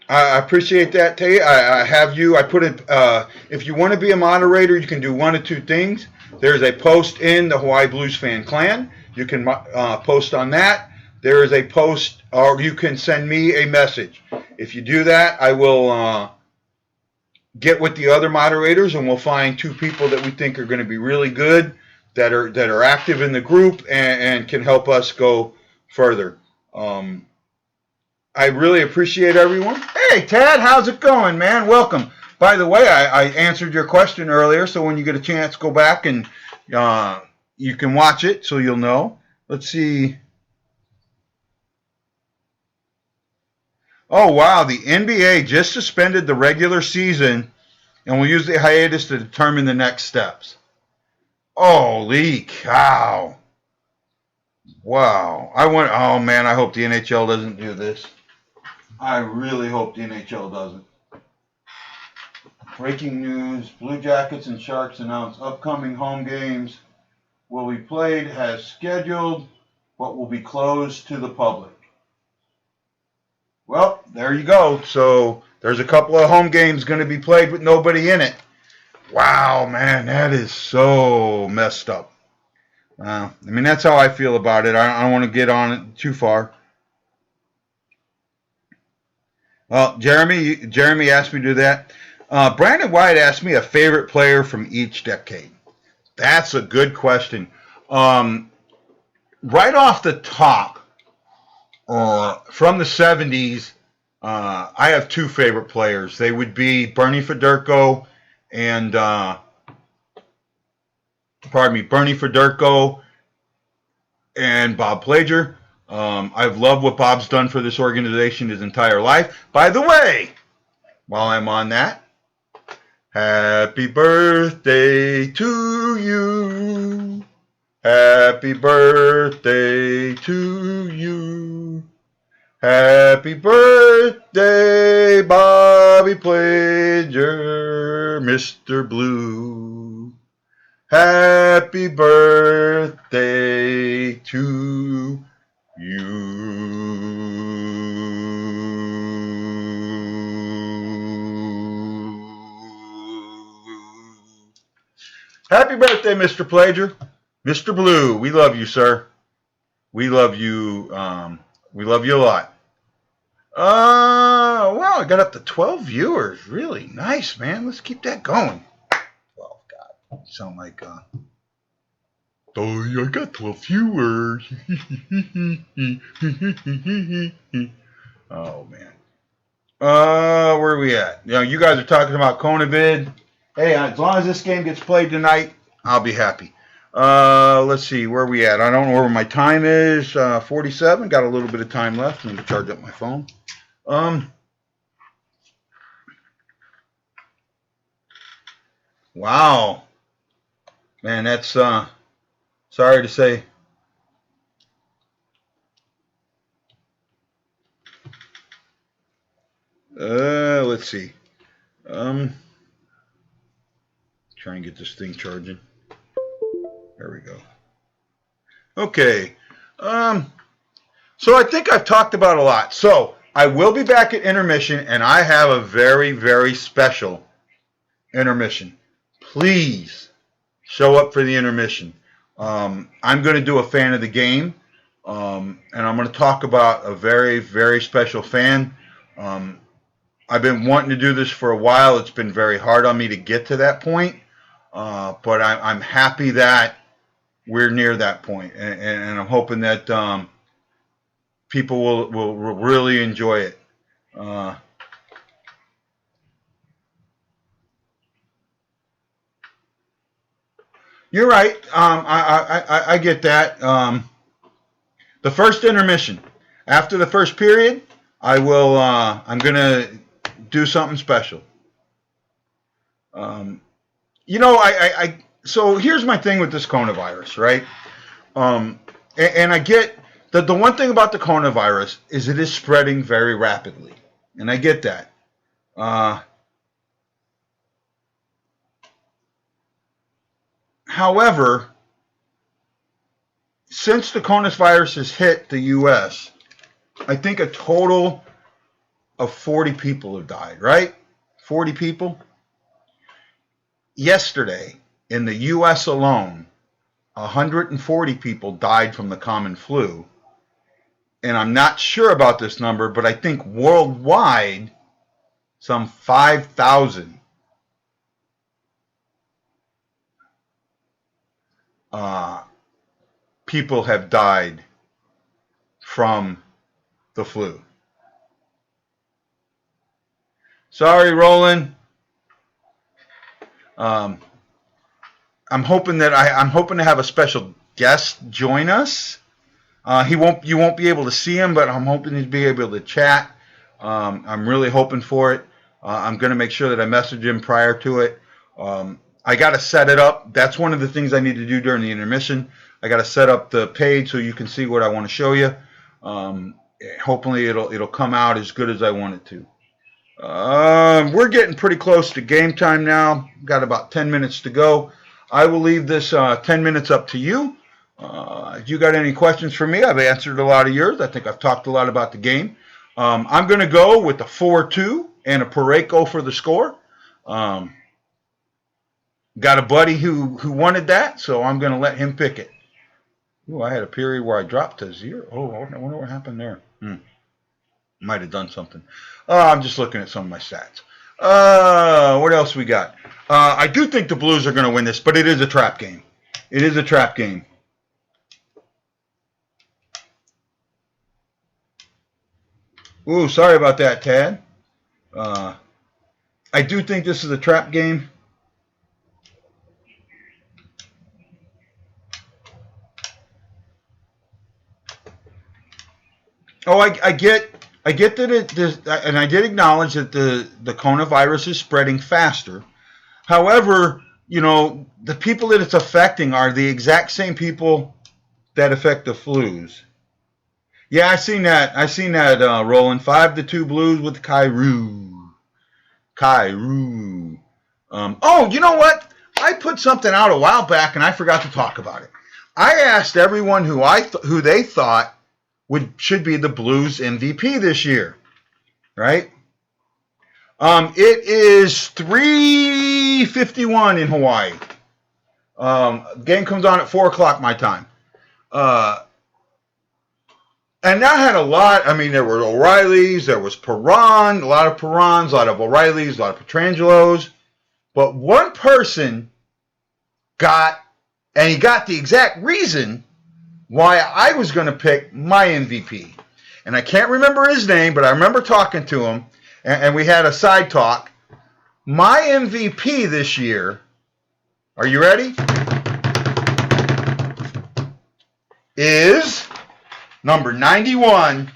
S1: appreciate that, Tay. I have you. I put it. If you want to be a moderator, you can do 1 of 2 things. There's a post in the Hawaii Blues Fan Clan. You can post on that. There is a post, or you can send me a message. If you do that, I will get with the other moderators, and we'll find 2 people that we think are going to be really good, that are active in the group and can help us go further. I really appreciate everyone. Hey, Tad, how's it going, man? Welcome. By the way, I answered your question earlier, so when you get a chance, go back and you can watch it so you'll know. Let's see. Oh, wow. The NBA just suspended the regular season and will use the hiatus to determine the next steps. Holy cow. Wow. I hope the NHL doesn't do this. I really hope the NHL doesn't. Breaking news, Blue Jackets and Sharks announce upcoming home games will be played as scheduled, but will be closed to the public. Well, there you go. So there's a couple of home games going to be played with nobody in it. Wow, man, that is so messed up. I mean, that's how I feel about it. I don't want to get on it too far. Well, Jeremy asked me to do that. Brandon White asked me a favorite player from each decade. That's a good question. Right off the top, from the 70s, I have two favorite players. They would be Bernie Federko and Bob Plager. I've loved what Bob's done for this organization his entire life. By the way, while I'm on that, happy birthday to you. Happy birthday to you. Happy birthday, Bobby Plager, Mr. Blue. Happy birthday to you. Happy birthday, Mr. Plager. Mr. Blue, we love you, sir. We love you. We love you a lot. Wow, I got up to 12 viewers. Really nice, man. Let's keep that going. 12, God. You sound like, oh, I got 12 viewers. Oh, man. Where are we at? You guys are talking about Conavid. Hey, as long as this game gets played tonight, I'll be happy. Let's see, where are we at? I don't know where my time is. 47. Got a little bit of time left. Let me charge up my phone. Wow. Man, that's, sorry to say. Let's see. Try and get this thing charging. There we go. Okay. So I think I've talked about a lot. So I will be back at intermission, and I have a very, very special intermission. Please show up for the intermission. I'm going to do a fan of the game, and I'm going to talk about a very, very special fan. I've been wanting to do this for a while. It's been very hard on me to get to that point, but I'm happy that we're near that point, and I'm hoping that people will really enjoy it. You're right. I get that. The first intermission, after the first period, I'm gonna do something special. So here's my thing with this coronavirus, right? And I get that the one thing about the coronavirus is it is spreading very rapidly, and I get that. However, since the coronavirus has hit the U.S., I think a total of 40 people have died, right? 40 people? Yesterday, in the U.S. alone, 140 people died from the common flu. And I'm not sure about this number, but I think worldwide, some 5,000 people have died from the flu. Sorry, Roland. I'm hoping to have a special guest join us. You won't be able to see him, but I'm hoping to be able to chat. I'm really hoping for it. I'm going to make sure that I message him prior to it. I got to set it up. That's one of the things I need to do during the intermission. I got to set up the page so you can see what I want to show you. hopefully it'll come out as good as I want it to. We're getting pretty close to game time now. Got about 10 minutes to go. I will leave this 10 minutes up to you. If you got any questions for me, I've answered a lot of yours. I think I've talked a lot about the game. I'm going to go with a 4-2 and a Pareko for the score. Got a buddy who wanted that, so I'm going to let him pick it. Ooh, I had a period where I dropped to 0. Oh, I wonder what happened there. Might have done something. I'm just looking at some of my stats. What else we got? I do think the Blues are going to win this, but it is a trap game. It is a trap game. Ooh, sorry about that, Tad. I do think this is a trap game. Oh, I get that and I did acknowledge that the coronavirus is spreading faster. However, the people that it's affecting are the exact same people that affect the flus. Yeah, I seen that. Roland. 5-2 Blues with Kyrou. Oh, you know what? I put something out a while back and I forgot to talk about it. I asked everyone who they thought should be the Blues MVP this year, right? It is 3:51 in Hawaii. Game comes on at 4 o'clock my time. And that had a lot. I mean, there were O'Reillys, there was Perron, a lot of Perrons, a lot of O'Reillys, a lot of Petrangelos. But one person got the exact reason why I was going to pick my MVP. And I can't remember his name, but I remember talking to him, and we had a side talk. My MVP this year, are you ready? Is number 91,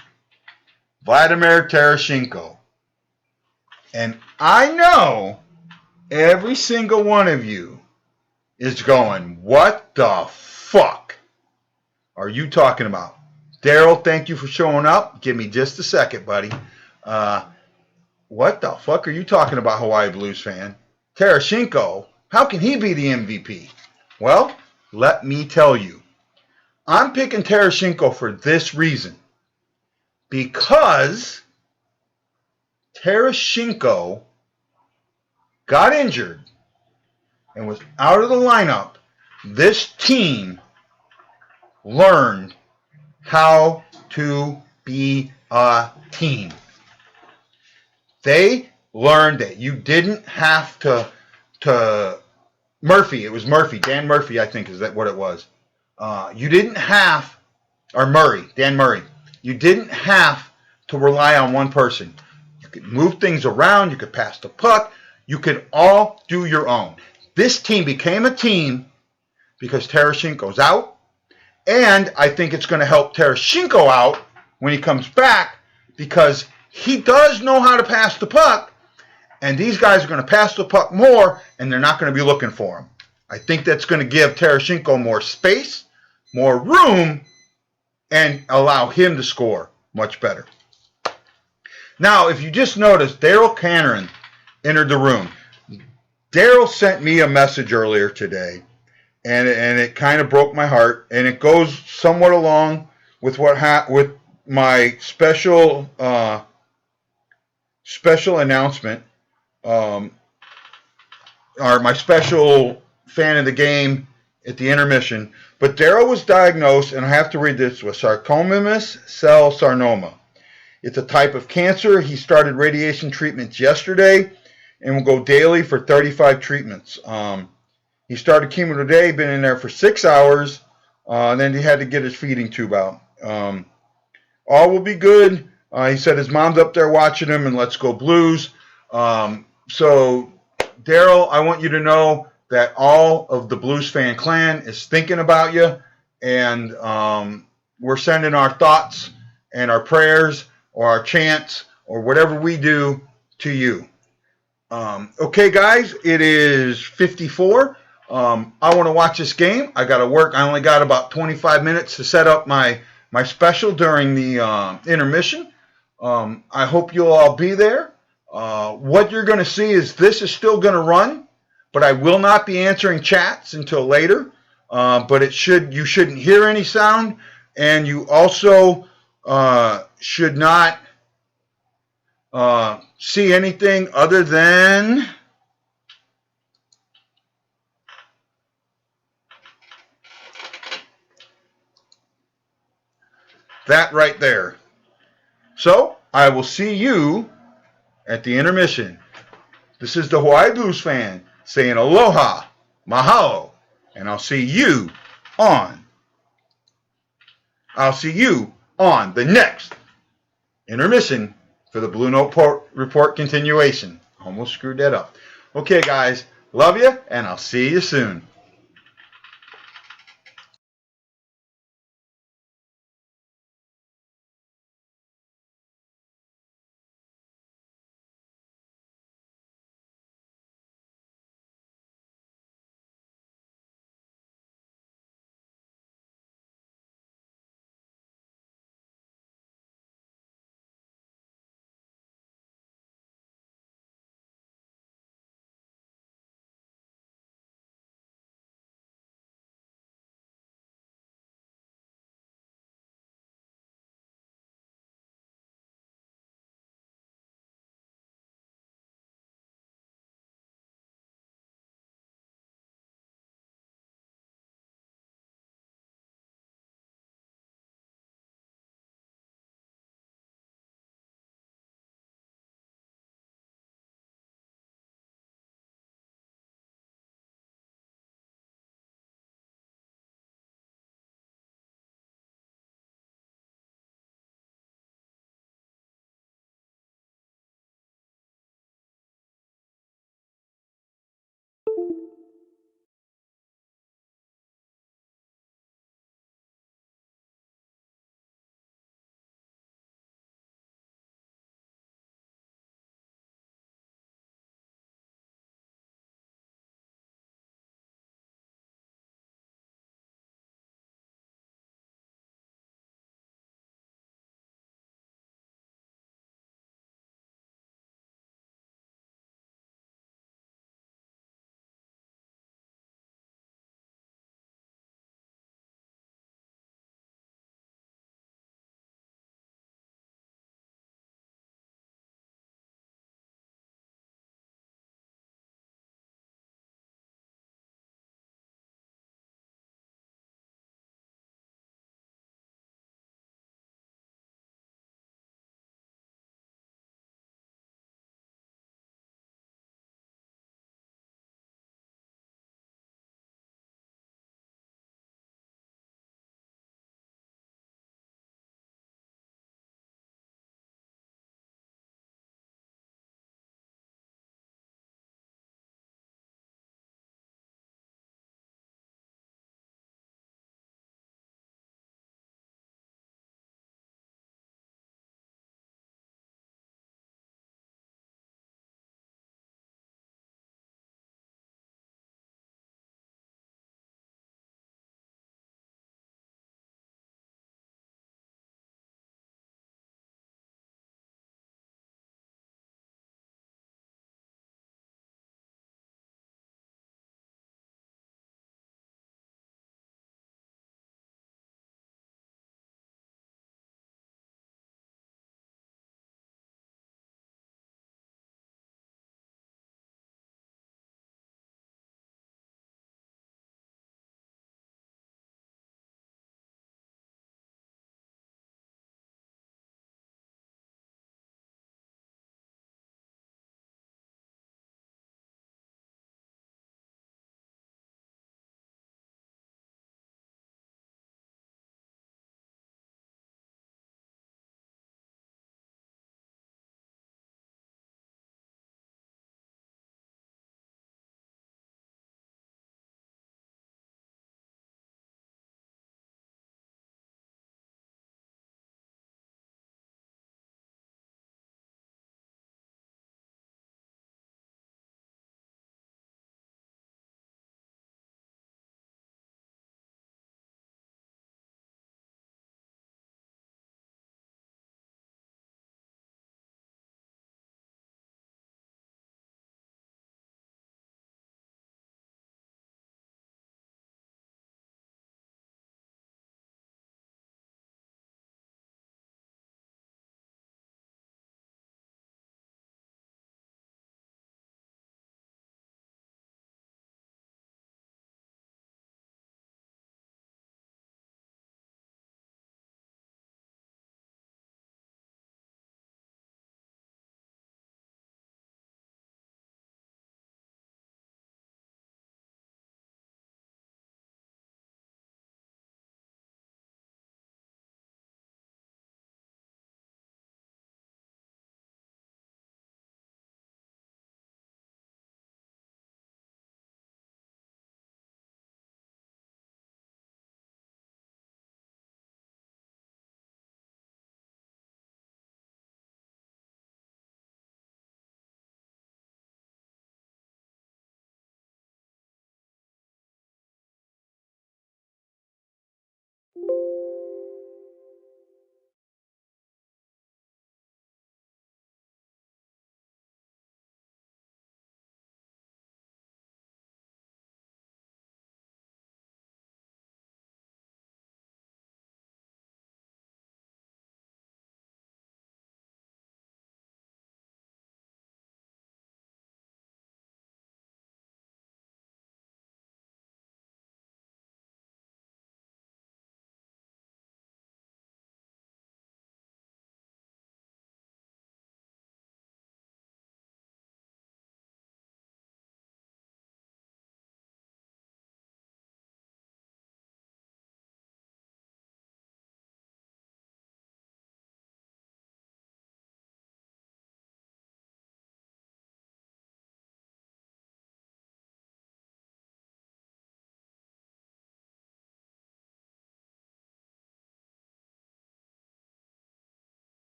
S1: Vladimir Tarasenko. And I know every single one of you is going, what the fuck are you talking about? Daryl, thank you for showing up. Give me just a second, buddy. What the fuck are you talking about, Hawaii Blues fan? Tarasenko, how can he be the MVP? Well, let me tell you. I'm picking Tarasenko for this reason. Because Tarasenko got injured and was out of the lineup, this team learned how to be a team. They learned that you didn't have to Murphy, it was Murphy, Dan Murphy, I think is that what it was. You didn't have, or Dan Murray, you didn't have to rely on one person. You could move things around, you could pass the puck, you could all do your own. This team became a team because Tarasenko's out, and I think it's going to help Tarasenko out when he comes back because he does know how to pass the puck, and these guys are going to pass the puck more, and they're not going to be looking for him. I think that's going to give Tarasenko more space, more room, and allow him to score much better. Now, if you just noticed, Daryl Cannerin entered the room. Daryl sent me a message earlier today, and it kind of broke my heart, and it goes somewhat along with with my special announcement, or my special fan of the game at the intermission. But Daryl was diagnosed, and I have to read this, with sarcomatous cell carcinoma. It's a type of cancer. He started radiation treatments yesterday and will go daily for 35 treatments. He started chemo today, been in there for 6 hours, and then he had to get his feeding tube out. All will be good. He said his mom's up there watching him, and let's go Blues. So, Daryl, I want you to know that all of the Blues fan clan is thinking about you, and we're sending our thoughts and our prayers or our chants or whatever we do to you. Okay, guys, it is 54. I want to watch this game. I got to work. I only got about 25 minutes to set up my my special during the intermission. I hope you'll all be there. What you're going to see is this is still going to run, but I will not be answering chats until later. But you shouldn't hear any sound, and you also should not see anything other than that right there. So I will see you at the intermission. This is the Hawaii Blues fan saying aloha, mahalo, and I'll see you on the next intermission for the Blue Note report continuation. Almost screwed that up. Okay, guys, love you, and I'll see you soon.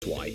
S2: Why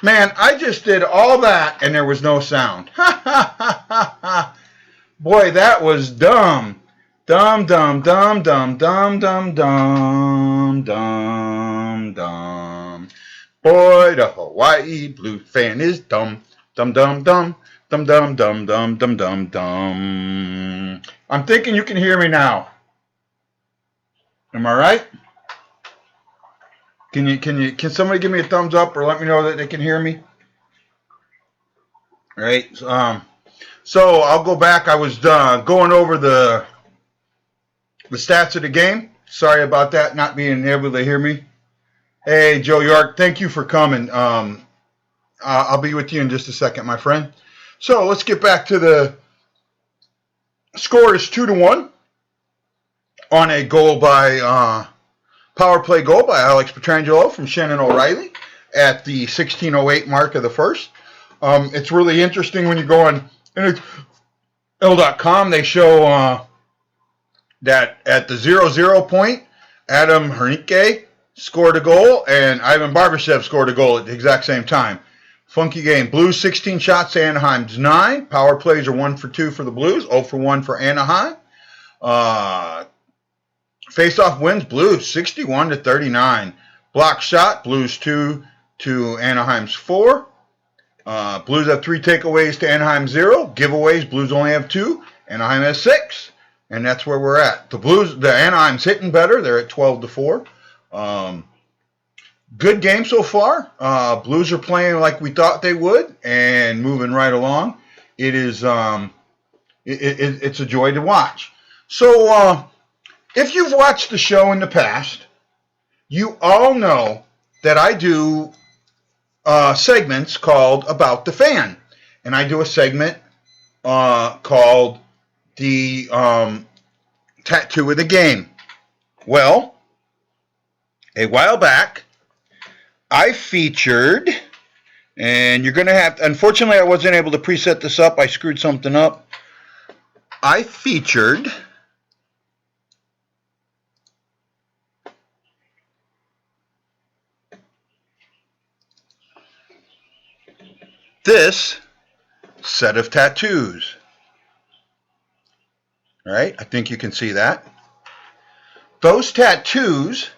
S1: Man, I just did all that and there was no sound. Ha ha ha ha ha. Boy, that was dumb. Dumb, dumb, dumb, dumb, dumb, dumb, dumb, dumb, dumb. Boy, the Hawaii Blue fan is dumb. Dumb, dumb, dumb. Dumb, dumb, dumb, dumb, dumb, dumb, dumb. I'm thinking you can hear me now. Am I right? Can somebody give me a thumbs up or let me know that they can hear me? All right. So I'll go back. I was going over the stats of the game. Sorry about that, not being able to hear me. Hey, Joe York, thank you for coming. I'll be with you in just a second, my friend. So let's get back to the score is 2-1 on a goal by power play goal by Alex Petrangelo from Shannon O'Reilly at the 16:08 mark of the first. It's really interesting when you go on NHL.com. They show that at the 0-0 point, Adam Hernike scored a goal and Ivan Barbashev scored a goal at the exact same time. Funky game. Blues 16 shots to Anaheim's 9. Power plays are 1 for 2 for the Blues, 0 for 1 for Anaheim. Face-off wins Blues 61-39. Block shot Blues 2 to Anaheim's 4. Blues have 3 takeaways to Anaheim 0. Giveaways Blues only have 2. Anaheim has 6. And that's where we're at. The Anaheim's hitting better. They're at 12-4. Good game so far. Blues are playing like we thought they would and moving right along. It is it's a joy to watch. So if you've watched the show in the past, you all know that I do segments called About the Fan. And I do a segment called the Tattoo of the Game. Well, a while back, I featured, and you're going to have, unfortunately I wasn't able to preset this up. I screwed something up. I featured this set of tattoos. All right, I think you can see that. Those tattoos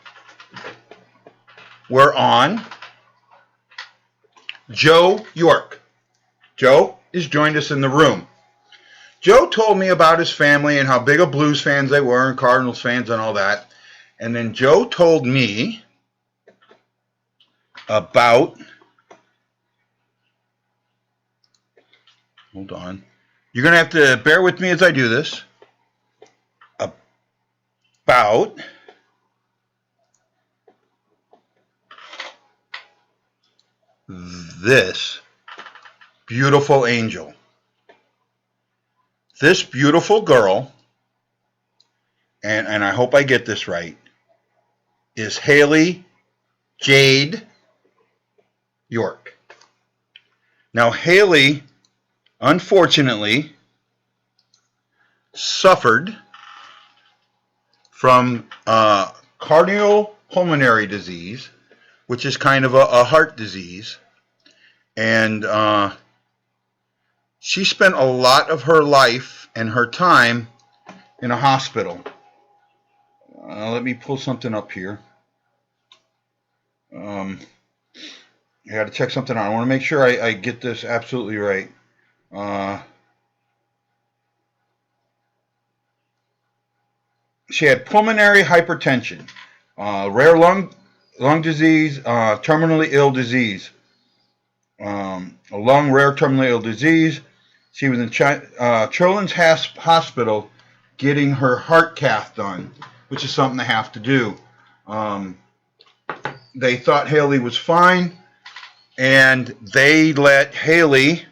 S1: were on Joe York. Joe has joined us in the room. Joe told me about his family and how big of Blues fans they were and Cardinals fans and all that. And then Joe told me about, hold on, you're going to have to bear with me as I do this, about this beautiful angel. This beautiful girl, and I hope I get this right, is Haley Jade York. Now, Haley, unfortunately, suffered from cardiopulmonary disease, which is kind of a heart disease. And she spent a lot of her life and her time in a hospital. Let me pull something up here. I got to check something out. I want to make sure I get this absolutely right. she had pulmonary hypertension, rare lung disease, terminally ill disease, a lung rare terminally ill disease. She was in Children's Hospital getting her heart cath done, which is something they have to do. They thought Haley was fine, and they let Haley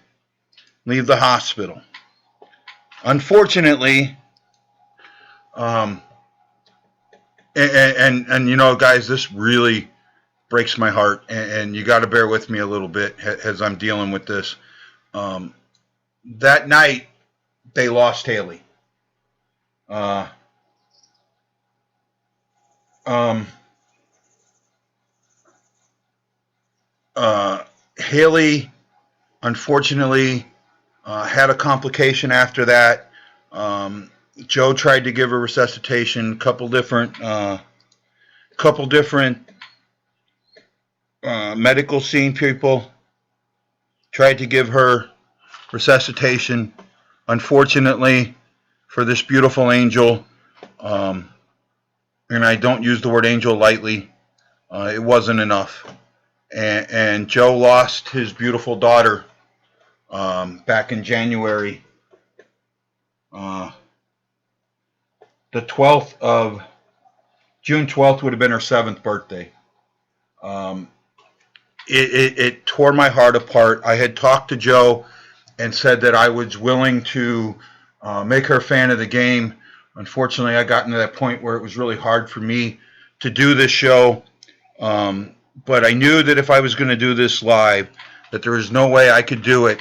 S1: leave the hospital. Unfortunately, and you know, guys, this really breaks my heart, and you got to bear with me a little bit as I'm dealing with this. That night, they lost Haley. Haley, unfortunately, had a complication after that. Joe tried to give her resuscitation, couple different medical scene people tried to give her resuscitation. Unfortunately, for this beautiful angel, and I don't use the word angel lightly, it wasn't enough. And Joe lost his beautiful daughter back in January. The 12th of June 12th would have been her 7th birthday. It tore my heart apart. I had talked to Joe and said that I was willing to make her a fan of the game. Unfortunately, I got into that point where it was really hard for me to do this show. But I knew that if I was going to do this live, that there was no way I could do it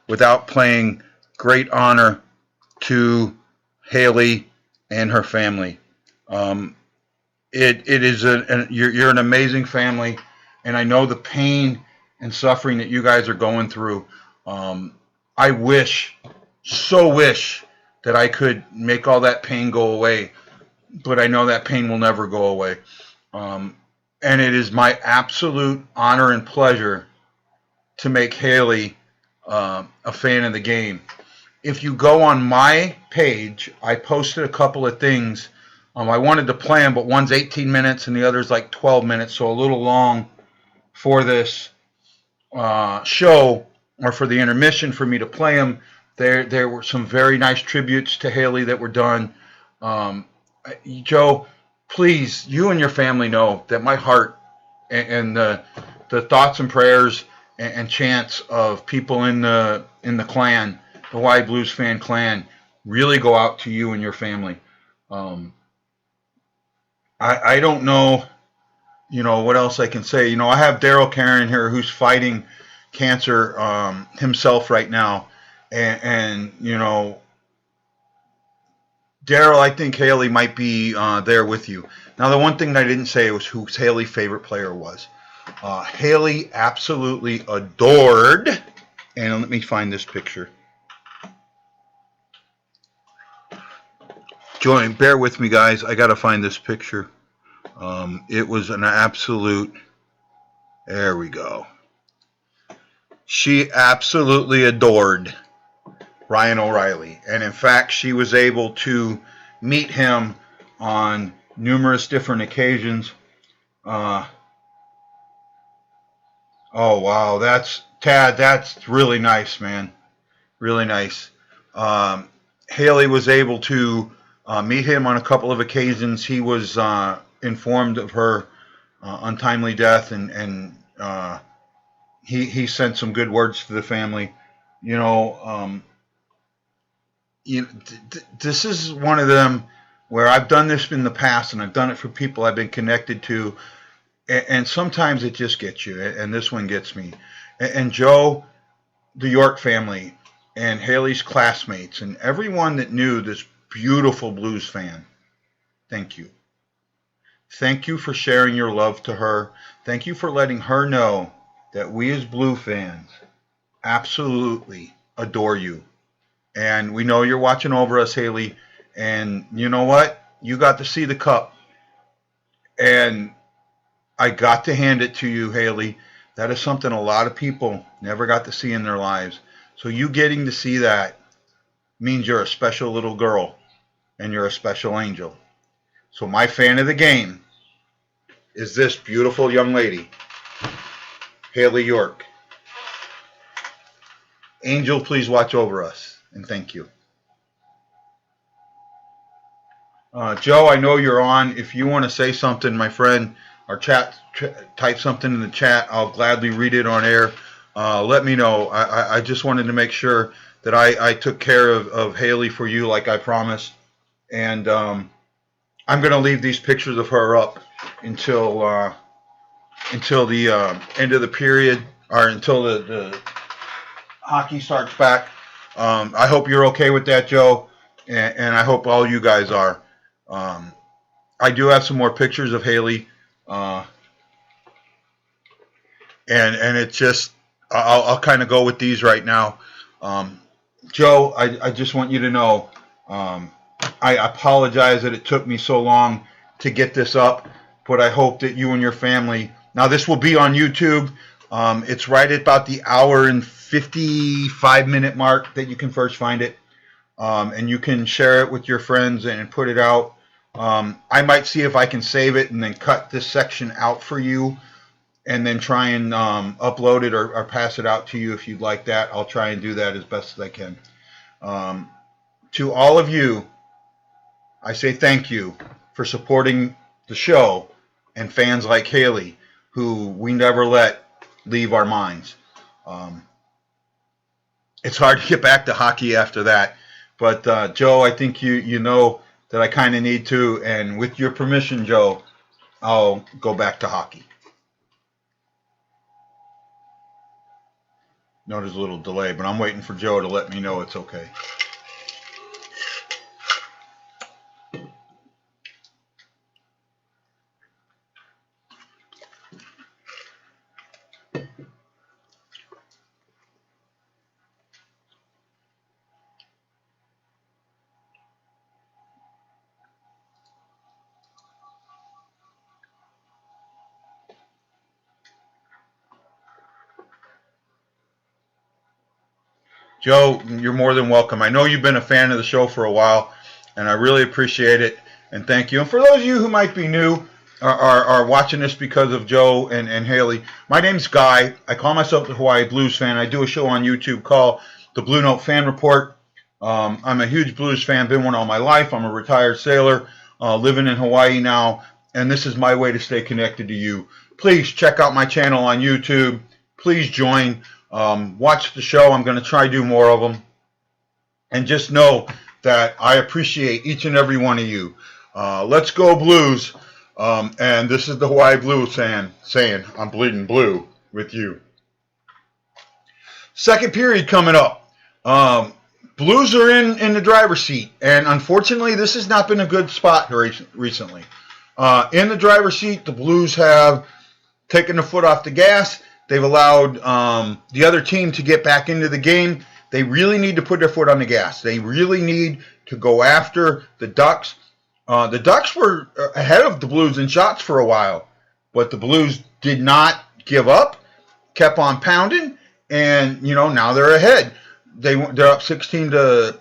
S1: without paying great honor to Haley and her family. It is you're an amazing family, and I know the pain and suffering that you guys are going through. I so wish that I could make all that pain go away, but I know that pain will never go away. And it is my absolute honor and pleasure to make Haley a fan of the game. If you go on my page, I posted a couple of things. I wanted to play them, but one's 18 minutes and the other's like 12 minutes, so a little long for this show or for the intermission for me to play them. There were some very nice tributes to Haley that were done. Joe, please, you and your family know that my heart and the thoughts and prayers and chants of people in the clan, the Hawaii Blues fan clan, really go out to you and your family. I don't know, what else I can say. I have Daryl Karen here who's fighting cancer himself right now, and Daryl, I think Haley might be there with you. Now, the one thing that I didn't say was who Haley's favorite player was. Haley absolutely adored, and let me find this picture. Bear with me, guys. I got to find this picture. It was an absolute. There we go. She absolutely adored Ryan O'Reilly. And in fact, she was able to meet him on numerous different occasions. Oh, wow. That's really nice, man. Really nice. Haley was able to meet him on a couple of occasions. He was informed of her untimely death, and he sent some good words to the family. This is one of them where I've done this in the past, and I've done it for people I've been connected to, and sometimes it just gets you, and this one gets me. And Joe, the York family, and Haley's classmates, and everyone that knew this beautiful blues fan, thank you. Thank you for sharing your love to her. Thank you for letting her know that we as Blue fans absolutely adore you. And we know you're watching over us, Haley. And you know what? You got to see the cup. And I got to hand it to you, Haley. That is something a lot of people never got to see in their lives. So you getting to see that means you're a special little girl and you're a special angel. So my fan of the game is this beautiful young lady, Haley York. Angel, please watch over us, and thank you. Joe, I know you're on. If you want to say something, my friend, or type something in the chat, I'll gladly read it on air. Let me know. I just wanted to make sure that I took care of Haley for you like I promised. And I'm going to leave these pictures of her up until the end of the period, or until the hockey starts back. I hope you're okay with that, Joe, and I hope all you guys are. I do have some more pictures of Haley, and it's just I'll kind of go with these right now. Joe, I just want you to know I apologize that it took me so long to get this up, but I hope that you and your family. Now this will be on YouTube. It's right at about the hour and 55-minute mark that you can first find it, and you can share it with your friends and put it out. I might see if I can save it and then cut this section out for you and then try and upload it or pass it out to you if you'd like that. I'll try and do that as best as I can. To all of you, I say thank you for supporting the show and fans like Haley, who we never let leave our minds. It's hard to get back to hockey after that. But, Joe, I think you know that I kind of need to. And with your permission, Joe, I'll go back to hockey. No, there's a little delay, but I'm waiting for Joe to let me know it's okay. Joe, you're more than welcome. I know you've been a fan of the show for a while, and I really appreciate it, and thank you. And for those of you who might be new or are watching this because of Joe and Haley, my name's Guy. I call myself the Hawaii Blues fan. I do a show on YouTube called the Blue Note Fan Report. I'm a huge Blues fan, been one all my life. I'm a retired sailor, living in Hawaii now, and this is my way to stay connected to you. Please check out my channel on YouTube. Please join. Watch the show. I'm going to try to do more of them. And just know that I appreciate each and every one of you. Let's go Blues. And this is the Hawaii Blues fan saying I'm bleeding blue with you. Second period coming up. Blues are in the driver's seat. And unfortunately, this has not been a good spot recently. In the driver's seat, the Blues have taken the foot off the gas. They've allowed the other team to get back into the game. They really need to put their foot on the gas. They really need to go after the Ducks. The Ducks were ahead of the Blues in shots for a while, but the Blues did not give up, kept on pounding, and now they're ahead. They're up 16 to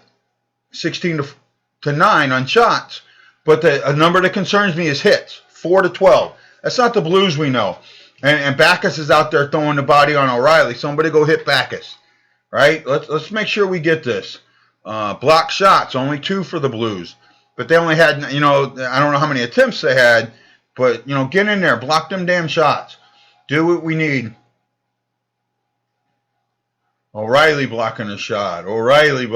S1: 9 on shots, but a number that concerns me is hits, 4-12. That's not the Blues we know. And Backus is out there throwing the body on O'Reilly. Somebody go hit Backus, right? Let's make sure we get this. Block shots, only 2 for the Blues. But they only had, I don't know how many attempts they had, but, get in there, block them damn shots. Do what we need. O'Reilly blocking a shot. O'Reilly.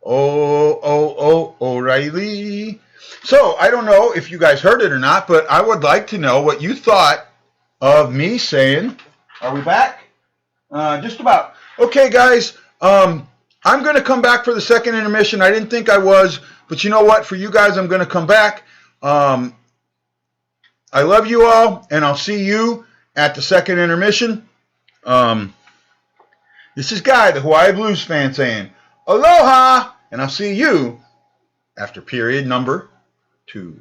S1: Oh, O'Reilly. So, I don't know if you guys heard it or not, but I would like to know what you thought of me saying, are we back? Just about. Okay, guys, I'm going to come back for the second intermission. I didn't think I was, but you know what? For you guys, I'm going to come back. I love you all, and I'll see you at the second intermission. This is Guy, the Hawaii Blues fan, saying, aloha, and I'll see you after period number 2.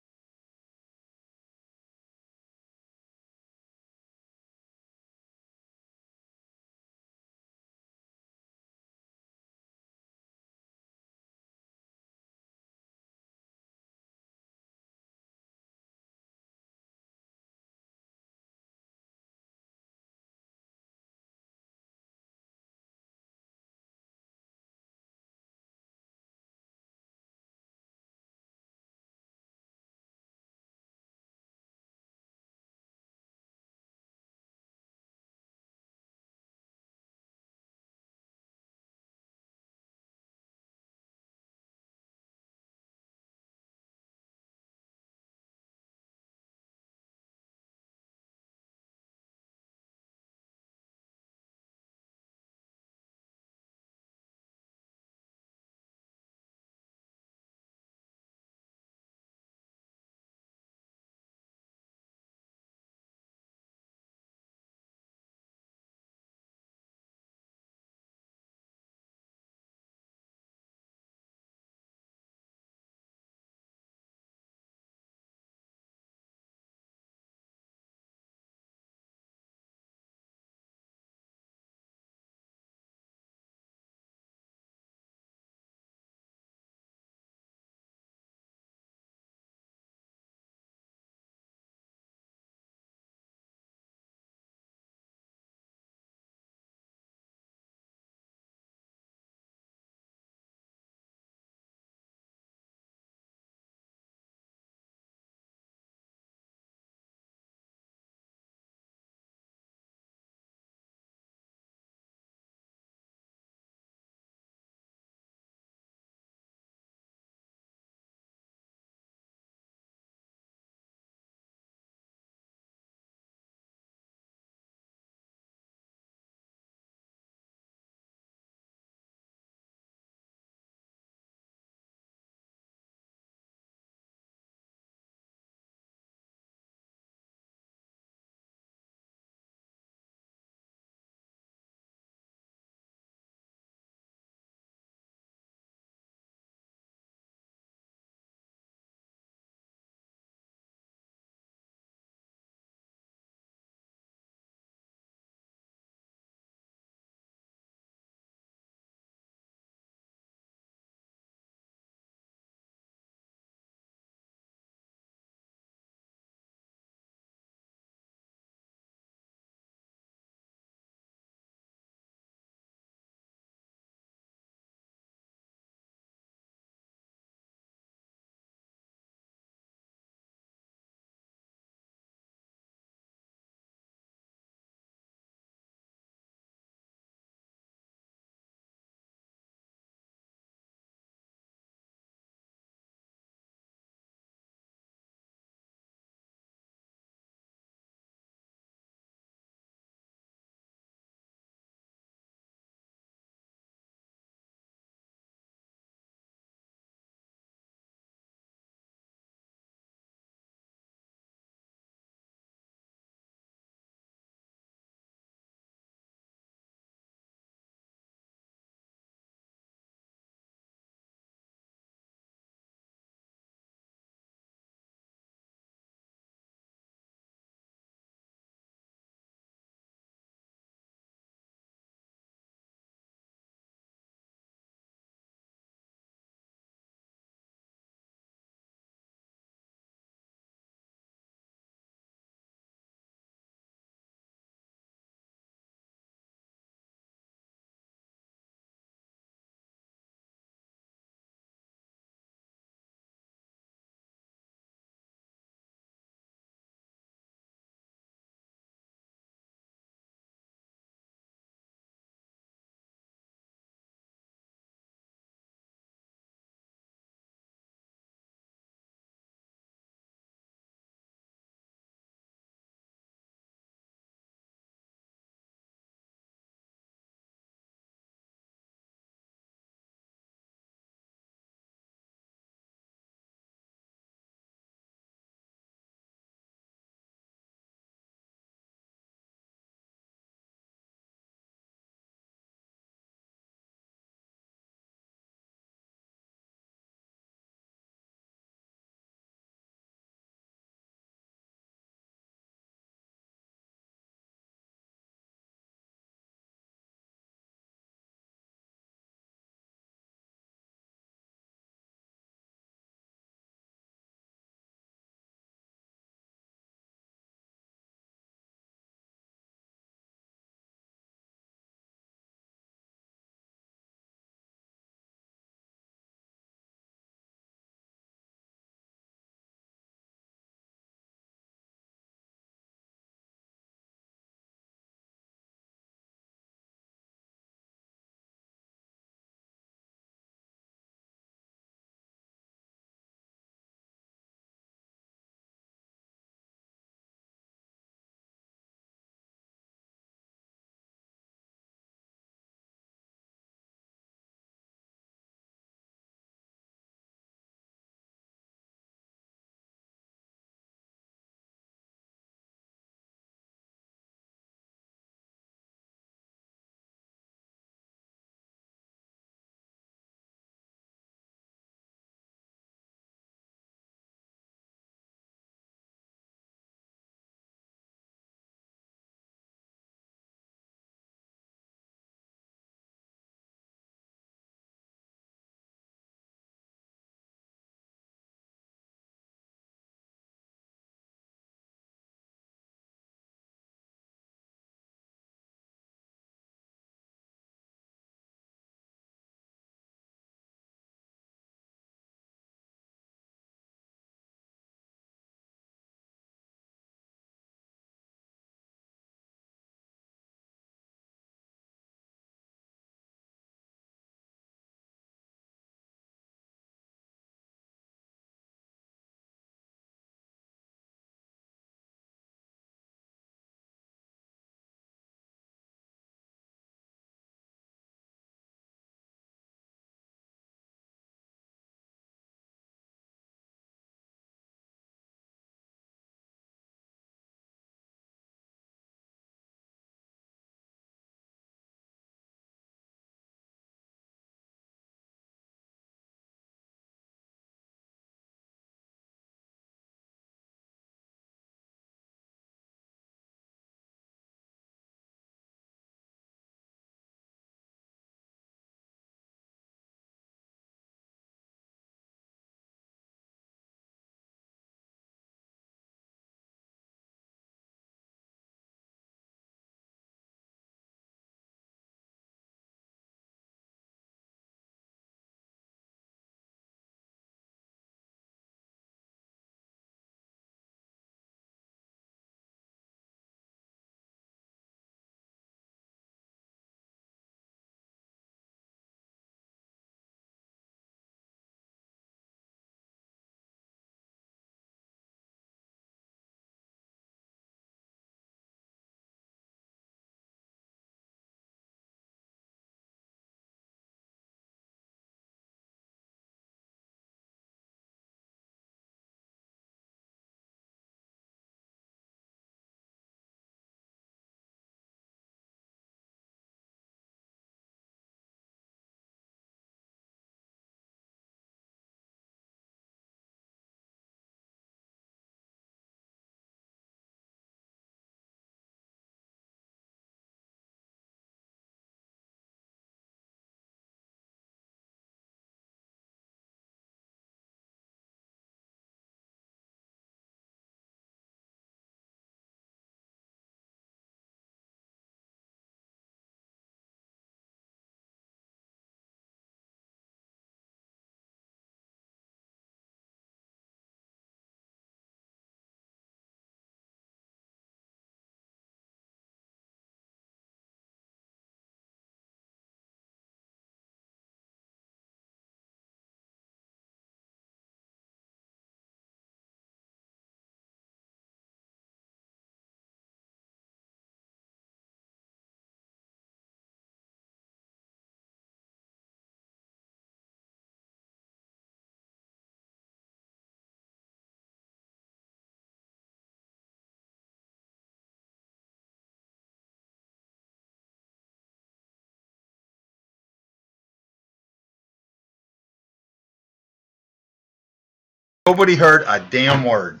S1: Nobody heard a damn word.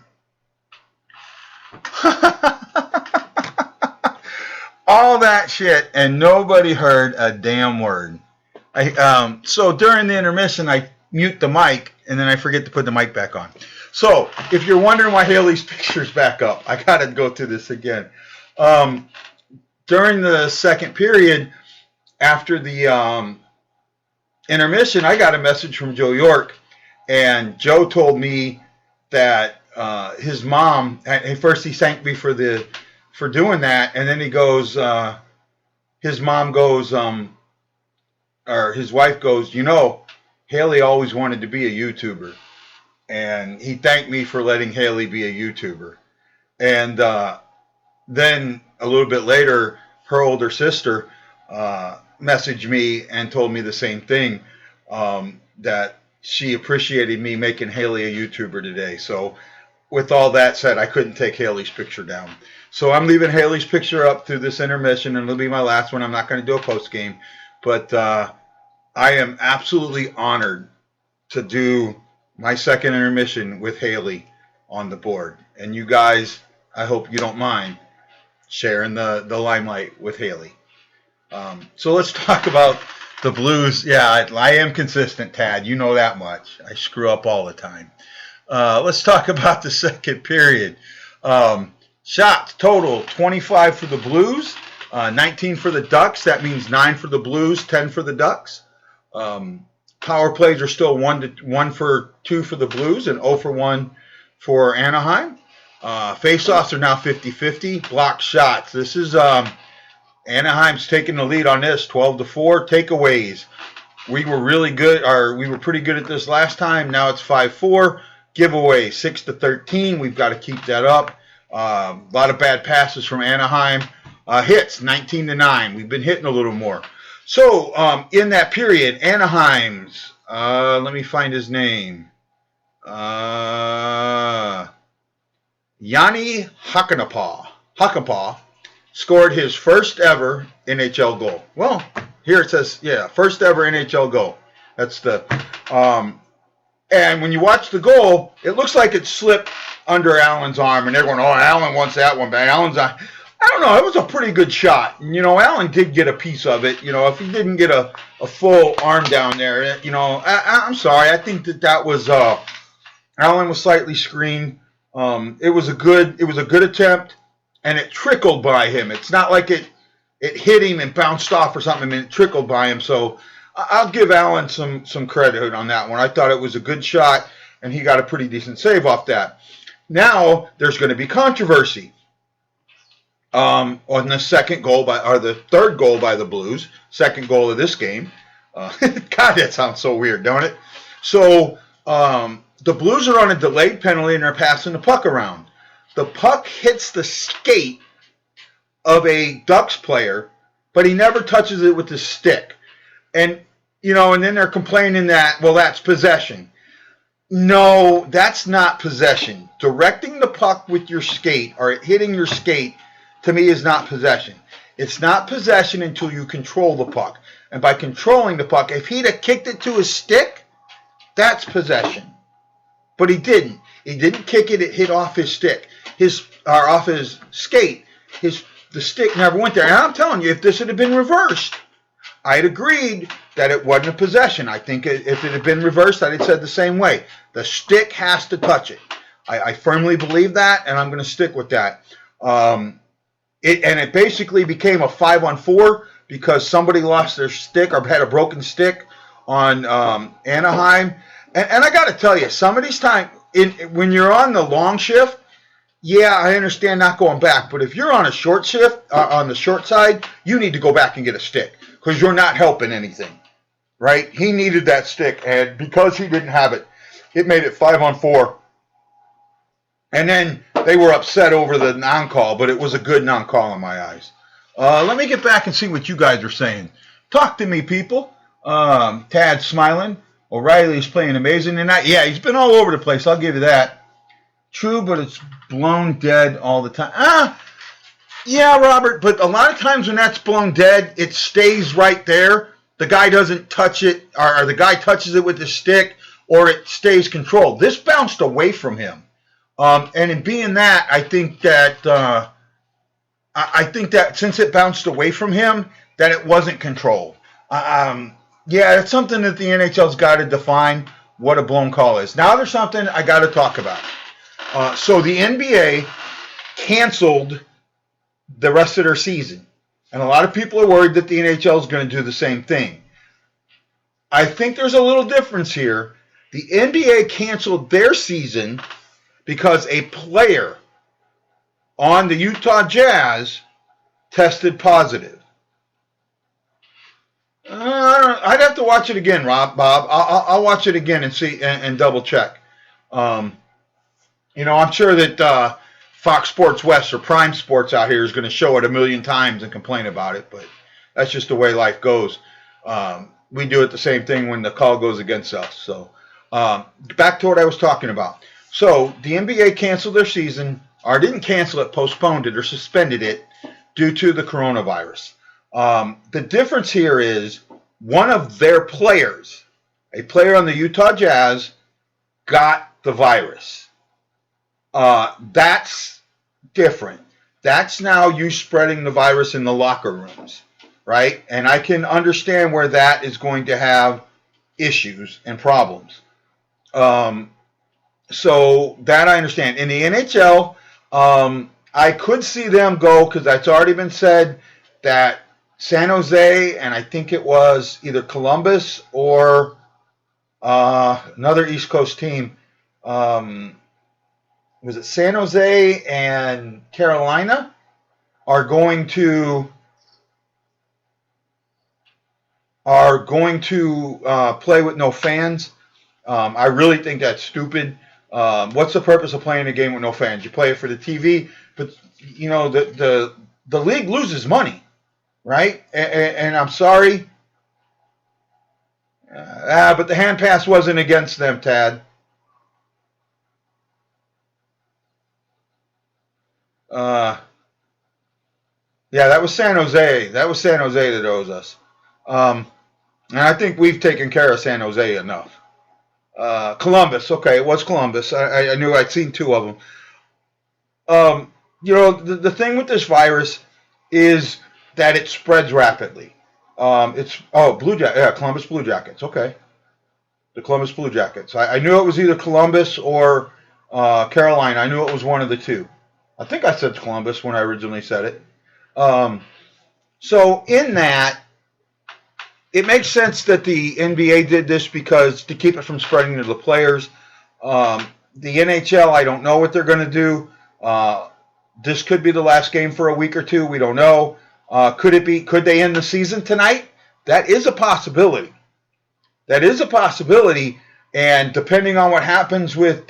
S1: All that shit, and nobody heard a damn word. So during the intermission, I mute the mic, and then I forget to put the mic back on. So if you're wondering why Haley's picture's back up, I got to go through this again. During the second period, after the intermission, I got a message from Joe York, and Joe told me that his mom. First, he thanked me for doing that, and then he goes, his mom goes, or his wife goes, Haley always wanted to be a YouTuber, and he thanked me for letting Haley be a YouTuber. And then a little bit later, her older sister messaged me and told me the same thing, that she appreciated me making Haley a YouTuber today. So with all that said, I couldn't take Haley's picture down. So I'm leaving Haley's picture up through this intermission, and it'll be my last one. I'm not going to do a post game, but I am absolutely honored to do my second intermission with Haley on the board. And you guys, I hope you don't mind sharing the limelight with Haley. So let's talk about the Blues. Yeah, I am consistent, Tad. You know that much. I screw up all the time. Let's talk about the second period. Shots total 25 for the Blues, 19 for the Ducks. That means 9 for the Blues, 10 for the Ducks. Power plays are still 1 for 2 for the Blues and 0 for 1 for Anaheim. Faceoffs are now 50-50. Block shots. This is Anaheim's taking the lead on this, 12-4. Takeaways. We were really good, or we were pretty good at this last time. Now it's 5-4. Giveaway 6-13. We've got to keep that up. A lot of bad passes from Anaheim. Hits 19-9. We've been hitting a little more. So in that period, Anaheim's, let me find his name. Yanni Hakanpää scored his first ever NHL goal. Well, here it says, first ever NHL goal. That's the, and when you watch the goal, it looks like it slipped under Allen's arm, and they're going, Allen wants that one back. I don't know, it was a pretty good shot. Allen did get a piece of it. If he didn't get a full arm down there, I'm sorry. I think that was, Allen was slightly screened. It was a good attempt, and it trickled by him. It's not like it hit him and bounced off or something. It trickled by him. So I'll give Allen some credit on that one. I thought it was a good shot, and he got a pretty decent save off that. Now there's going to be controversy on the second goal or the third goal by the Blues, second goal of this game. God, that sounds so weird, don't it? So the Blues are on a delayed penalty, and they're passing the puck around. The puck hits the skate of a Ducks player, but he never touches it with his stick. And, and then they're complaining that, that's possession. No, that's not possession. Directing the puck with your skate or hitting your skate, to me, is not possession. It's not possession until you control the puck. And by controlling the puck, if he'd have kicked it to his stick, that's possession. But he didn't. He didn't kick it. It hit off his stick, off his skate. The stick never went there. And I'm telling you, if this had been reversed, I'd agreed that it wasn't a possession. I think if it had been reversed, I'd have said the same way. The stick has to touch it. I firmly believe that, and I'm going to stick with that. It basically became a 5-on-4 because somebody lost their stick or had a broken stick on Anaheim. And I got to tell you, some of these times, when you're on the long shift, I understand not going back. But if you're on a short shift, on the short side, you need to go back and get a stick because you're not helping anything, right? He needed that stick, and because he didn't have it, it made it 5-on-4. And then they were upset over the non-call, but it was a good non-call in my eyes. Let me get back and see what you guys are saying. Talk to me, people. Tad's smiling. O'Reilly's playing amazing tonight. Yeah, he's been all over the place. I'll give you that. True, but it's blown dead all the time. Yeah, Robert, but a lot of times when that's blown dead, it stays right there. The guy doesn't touch it, or the guy touches it with his stick, or it stays controlled. This bounced away from him. And in being that, I think that since it bounced away from him, that it wasn't controlled. Yeah, it's something that the NHL's got to define what a blown call is. Now there's something I got to talk about. So the NBA canceled the rest of their season. And a lot of people are worried that the NHL is going to do the same thing. I think there's a little difference here. The NBA canceled their season because a player on the Utah Jazz tested positive. I'd have to watch it again, Bob. I'll watch it again and see and double check. I'm sure that Fox Sports West or Prime Sports out here is going to show it a million times and complain about it, but that's just the way life goes. We do it the same thing when the call goes against us. So back to what I was talking about. So the NBA canceled their season, or didn't cancel it, postponed it, or suspended it due to the coronavirus. The difference here is one of their players, a player on the Utah Jazz, got the virus. That's different. That's now you spreading the virus in the locker rooms, right? And I can understand where that is going to have issues and problems. So that I understand. In the NHL, I could see them go, because that's already been said, that San Jose, and I think it was either Columbus or another East Coast team. Was it San Jose and Carolina are going to play with no fans. I really think that's stupid. What's the purpose of playing a game with no fans? You play it for the TV, but the league loses money, right? And I'm sorry, but the hand pass wasn't against them, Tad. Yeah, that was San Jose. That was San Jose that owes us. And I think we've taken care of San Jose enough. Columbus. Okay, it was Columbus. I knew I'd seen two of them. The thing with this virus is that it spreads rapidly. Blue Jackets. Yeah, Columbus Blue Jackets. Okay, the Columbus Blue Jackets. I knew it was either Columbus or Carolina. I knew it was one of the two. I think I said Columbus when I originally said it. So in that, it makes sense that the NBA did this because to keep it from spreading to the players. The NHL, I don't know what they're going to do. This could be the last game for a week or two. We don't know. Could they end the season tonight? That is a possibility. And depending on what happens with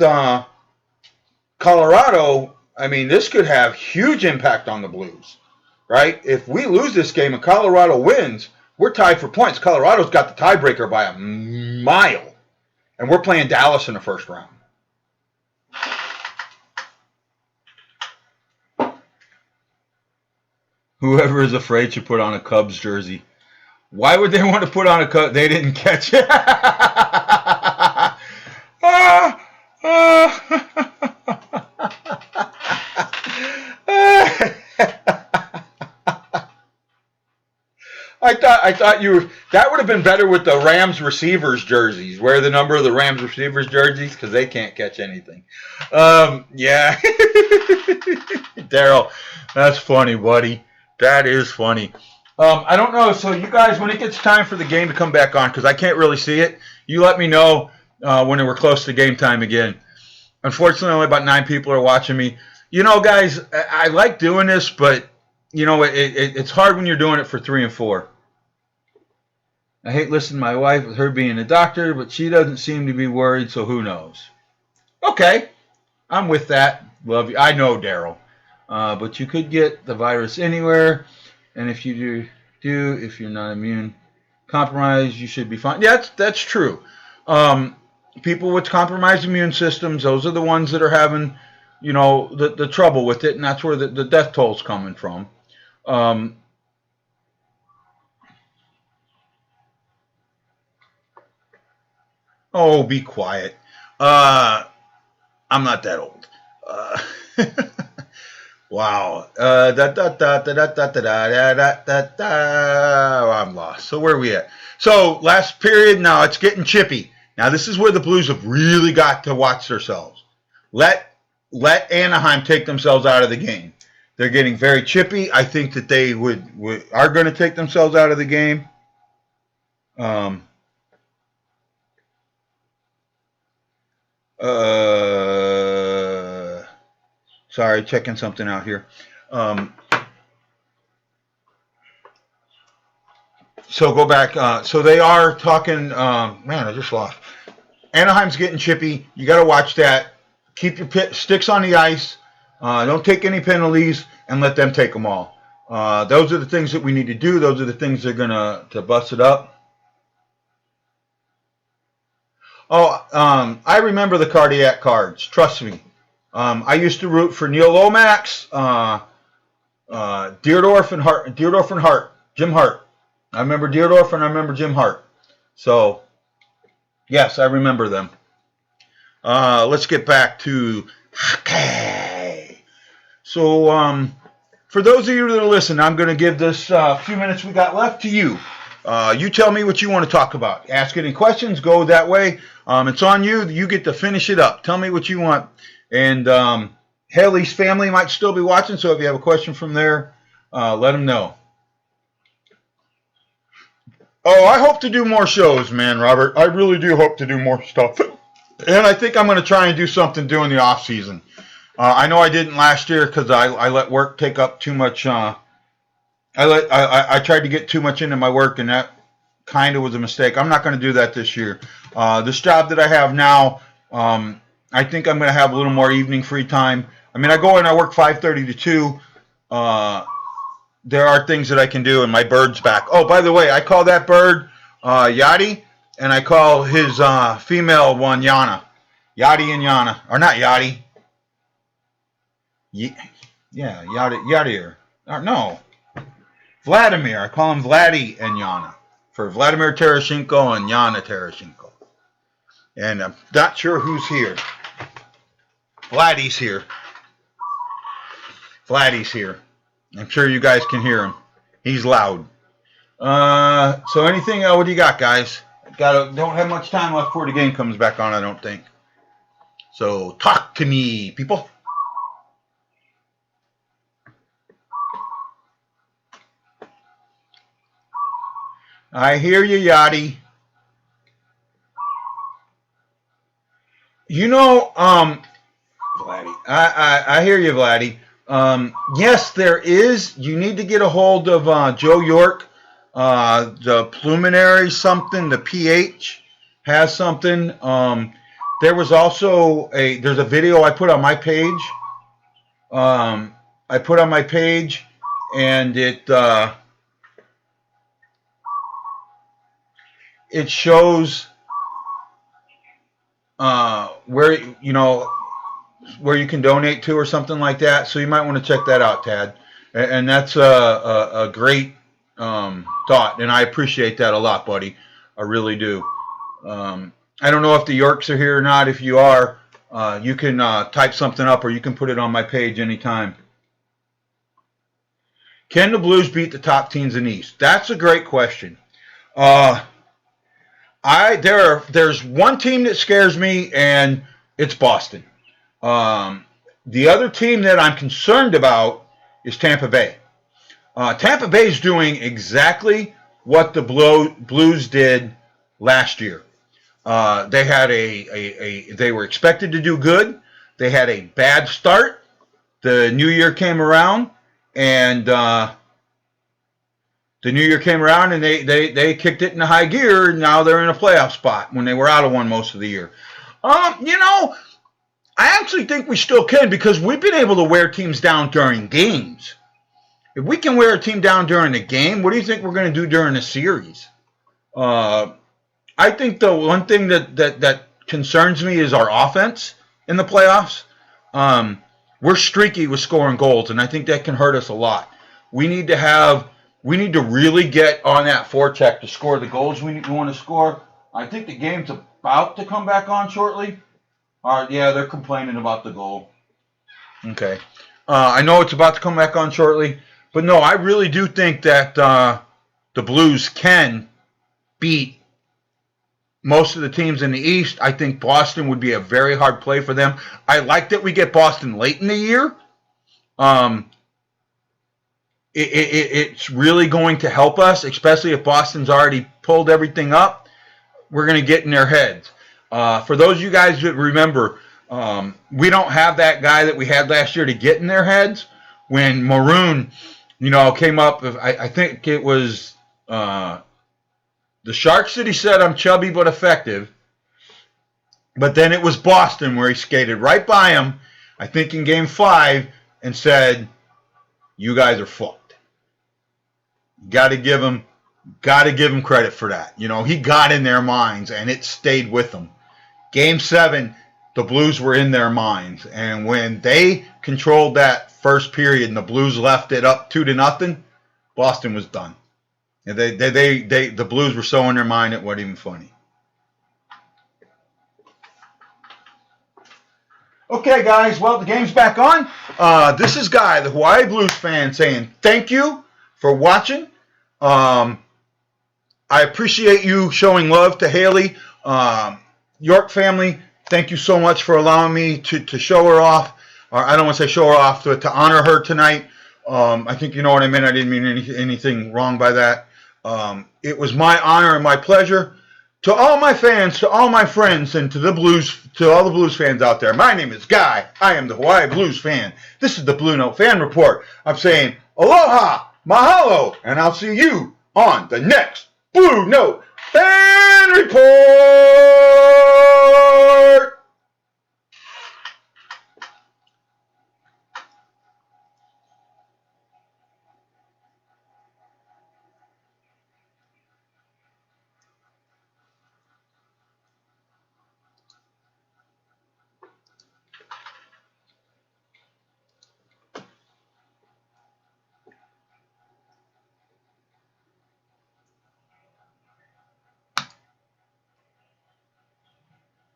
S1: Colorado, I mean, this could have huge impact on the Blues, right? If we lose this game and Colorado wins, we're tied for points. Colorado's got the tiebreaker by a mile, and we're playing Dallas in the first round. Whoever is afraid should put on a Cubs jersey. Why would they want to put on a Cubs? They didn't catch it. I thought that would have been better with the Rams receivers jerseys. Wear the number of the Rams receivers jerseys because they can't catch anything. Yeah. Daryl, that's funny, buddy. That is funny. I don't know. So you guys, when it gets time for the game to come back on, because I can't really see it, you let me know when we're close to game time again. Unfortunately, only about 9 people are watching me. Guys, I like doing this, but, it's hard when you're doing it for 3 and 4. I hate listening to my wife with her being a doctor, but she doesn't seem to be worried, so who knows? Okay, I'm with that. Love you. I know, Daryl. But you could get the virus anywhere, and if you do, if you're not immune compromised, you should be fine. Yeah, that's true. People with compromised immune systems, those are the ones that are having, the trouble with it, and that's where the death toll's coming from. Oh, be quiet. I'm not that old. Wow. I'm lost. So where are we at? So last period. Now it's getting chippy. Now this is where the Blues have really got to watch themselves. Let Anaheim take themselves out of the game. They're getting very chippy. I think that they are going to take themselves out of the game. Sorry, checking something out here. So go back. So they are talking. Man, I just lost. Anaheim's getting chippy. You got to watch that. Keep your sticks on the ice. Don't take any penalties, and let them take them all. Those are the things that we need to do. Those are the things that are gonna to bust it up. Oh, I remember the cardiac cards. Trust me. I used to root for Neil Lomax, Deerdorf and Hart, Jim Hart. I remember Deerdorf and I remember Jim Hart. So, yes, I remember them. Let's get back to hockey. So, for those of you that are listening, I'm going to give this few minutes we got left to you. You tell me what you want to talk about. Ask any questions. Go that way. It's on you. You get to finish it up. Tell me what you want. And Haley's family might still be watching, so if you have a question from there, let them know. Oh, I hope to do more shows, man, Robert. I really do hope to do more stuff. And I think I'm going to try and do something during the off season. I know I didn't last year because I let work take up too much. I tried to get too much into my work, and that kind of was a mistake. I'm not going to do that this year. This job that I have now, I think I'm going to have a little more evening free time. I mean, I go in, I work 5:30 to 2. There are things that I can do, and my bird's back. Oh, by the way, I call that bird Yachty, and I call his female one Yana. Yachty and Yana. Or not Yachty. Yeah, Yachty. No. Vladimir. I call him Vladdy and Yana. For Vladimir Tereshchenko and Yana Tereshchenko. And I'm not sure who's here. Vladdy's here. Vladdy's here. I'm sure you guys can hear him. He's loud. So anything, what do you got, guys? Don't have much time left before the game comes back on, I don't think. So talk to me, people. I hear you, Yachty. You know, Vladdy. I hear you, Vladdy. Yes, there is. You need to get a hold of Joe York. The Pluminary something, the PH has something. There was also there's a video I put on my page. And it shows where you can donate to or something like that. So you might want to check that out, Tad. And that's a great thought, and I appreciate that a lot, buddy. I really do. I don't know if the Yorks are here or not. If you are, you can type something up, or you can put it on my page anytime. Can the Blues beat the top teams in the East? That's a great question. There's one team that scares me, and it's Boston. The other team that I'm concerned about is Tampa Bay. Tampa Bay is doing exactly what the Blues did last year. They had they were expected to do good. They had a bad start. The new year came around, and they kicked it into high gear. And now they're in a playoff spot when they were out of one most of the year. I actually think we still can, because we've been able to wear teams down during games. If we can wear a team down during the game, what do you think we're going to do during the series? I think the one thing that concerns me is our offense in the playoffs. We're streaky with scoring goals, and I think that can hurt us a lot. We need to really get on that forecheck to score the goals we want to score. I think the game's about to come back on shortly. Yeah, they're complaining about the goal. Okay. I know it's about to come back on shortly. But no, I really do think that the Blues can beat most of the teams in the East. I think Boston would be a very hard play for them. I like that we get Boston late in the year. It's really going to help us, especially if Boston's already pulled everything up. We're going to get in their heads. For those of you guys that remember, we don't have that guy that we had last year to get in their heads. When Maroon, came up, I think it was the Sharks that he said, I'm chubby but effective. But then it was Boston where he skated right by him, I think in Game 5, and said, you guys are fucked. Got to give him credit for that. He got in their minds, and it stayed with them. Game 7, the Blues were in their minds, and when they controlled that first period and the Blues left it up 2-0, Boston was done. And the Blues were so in their mind it wasn't even funny. Okay, guys. Well, the game's back on. This is Guy, the Hawaii Blues fan, saying thank you for watching. I appreciate you showing love to Haley. York family, thank you so much for allowing me to show her off. Or I don't want to say show her off, to honor her tonight. I think you know what I meant. I didn't mean anything wrong by that. It was my honor and my pleasure. To all my fans, to all my friends, and to all the Blues fans out there, my name is Guy. I am the Hawaii Blues fan. This is the Blue Note Fan Report. I'm saying aloha, mahalo, and I'll see you on the next Blue Note Fan Report.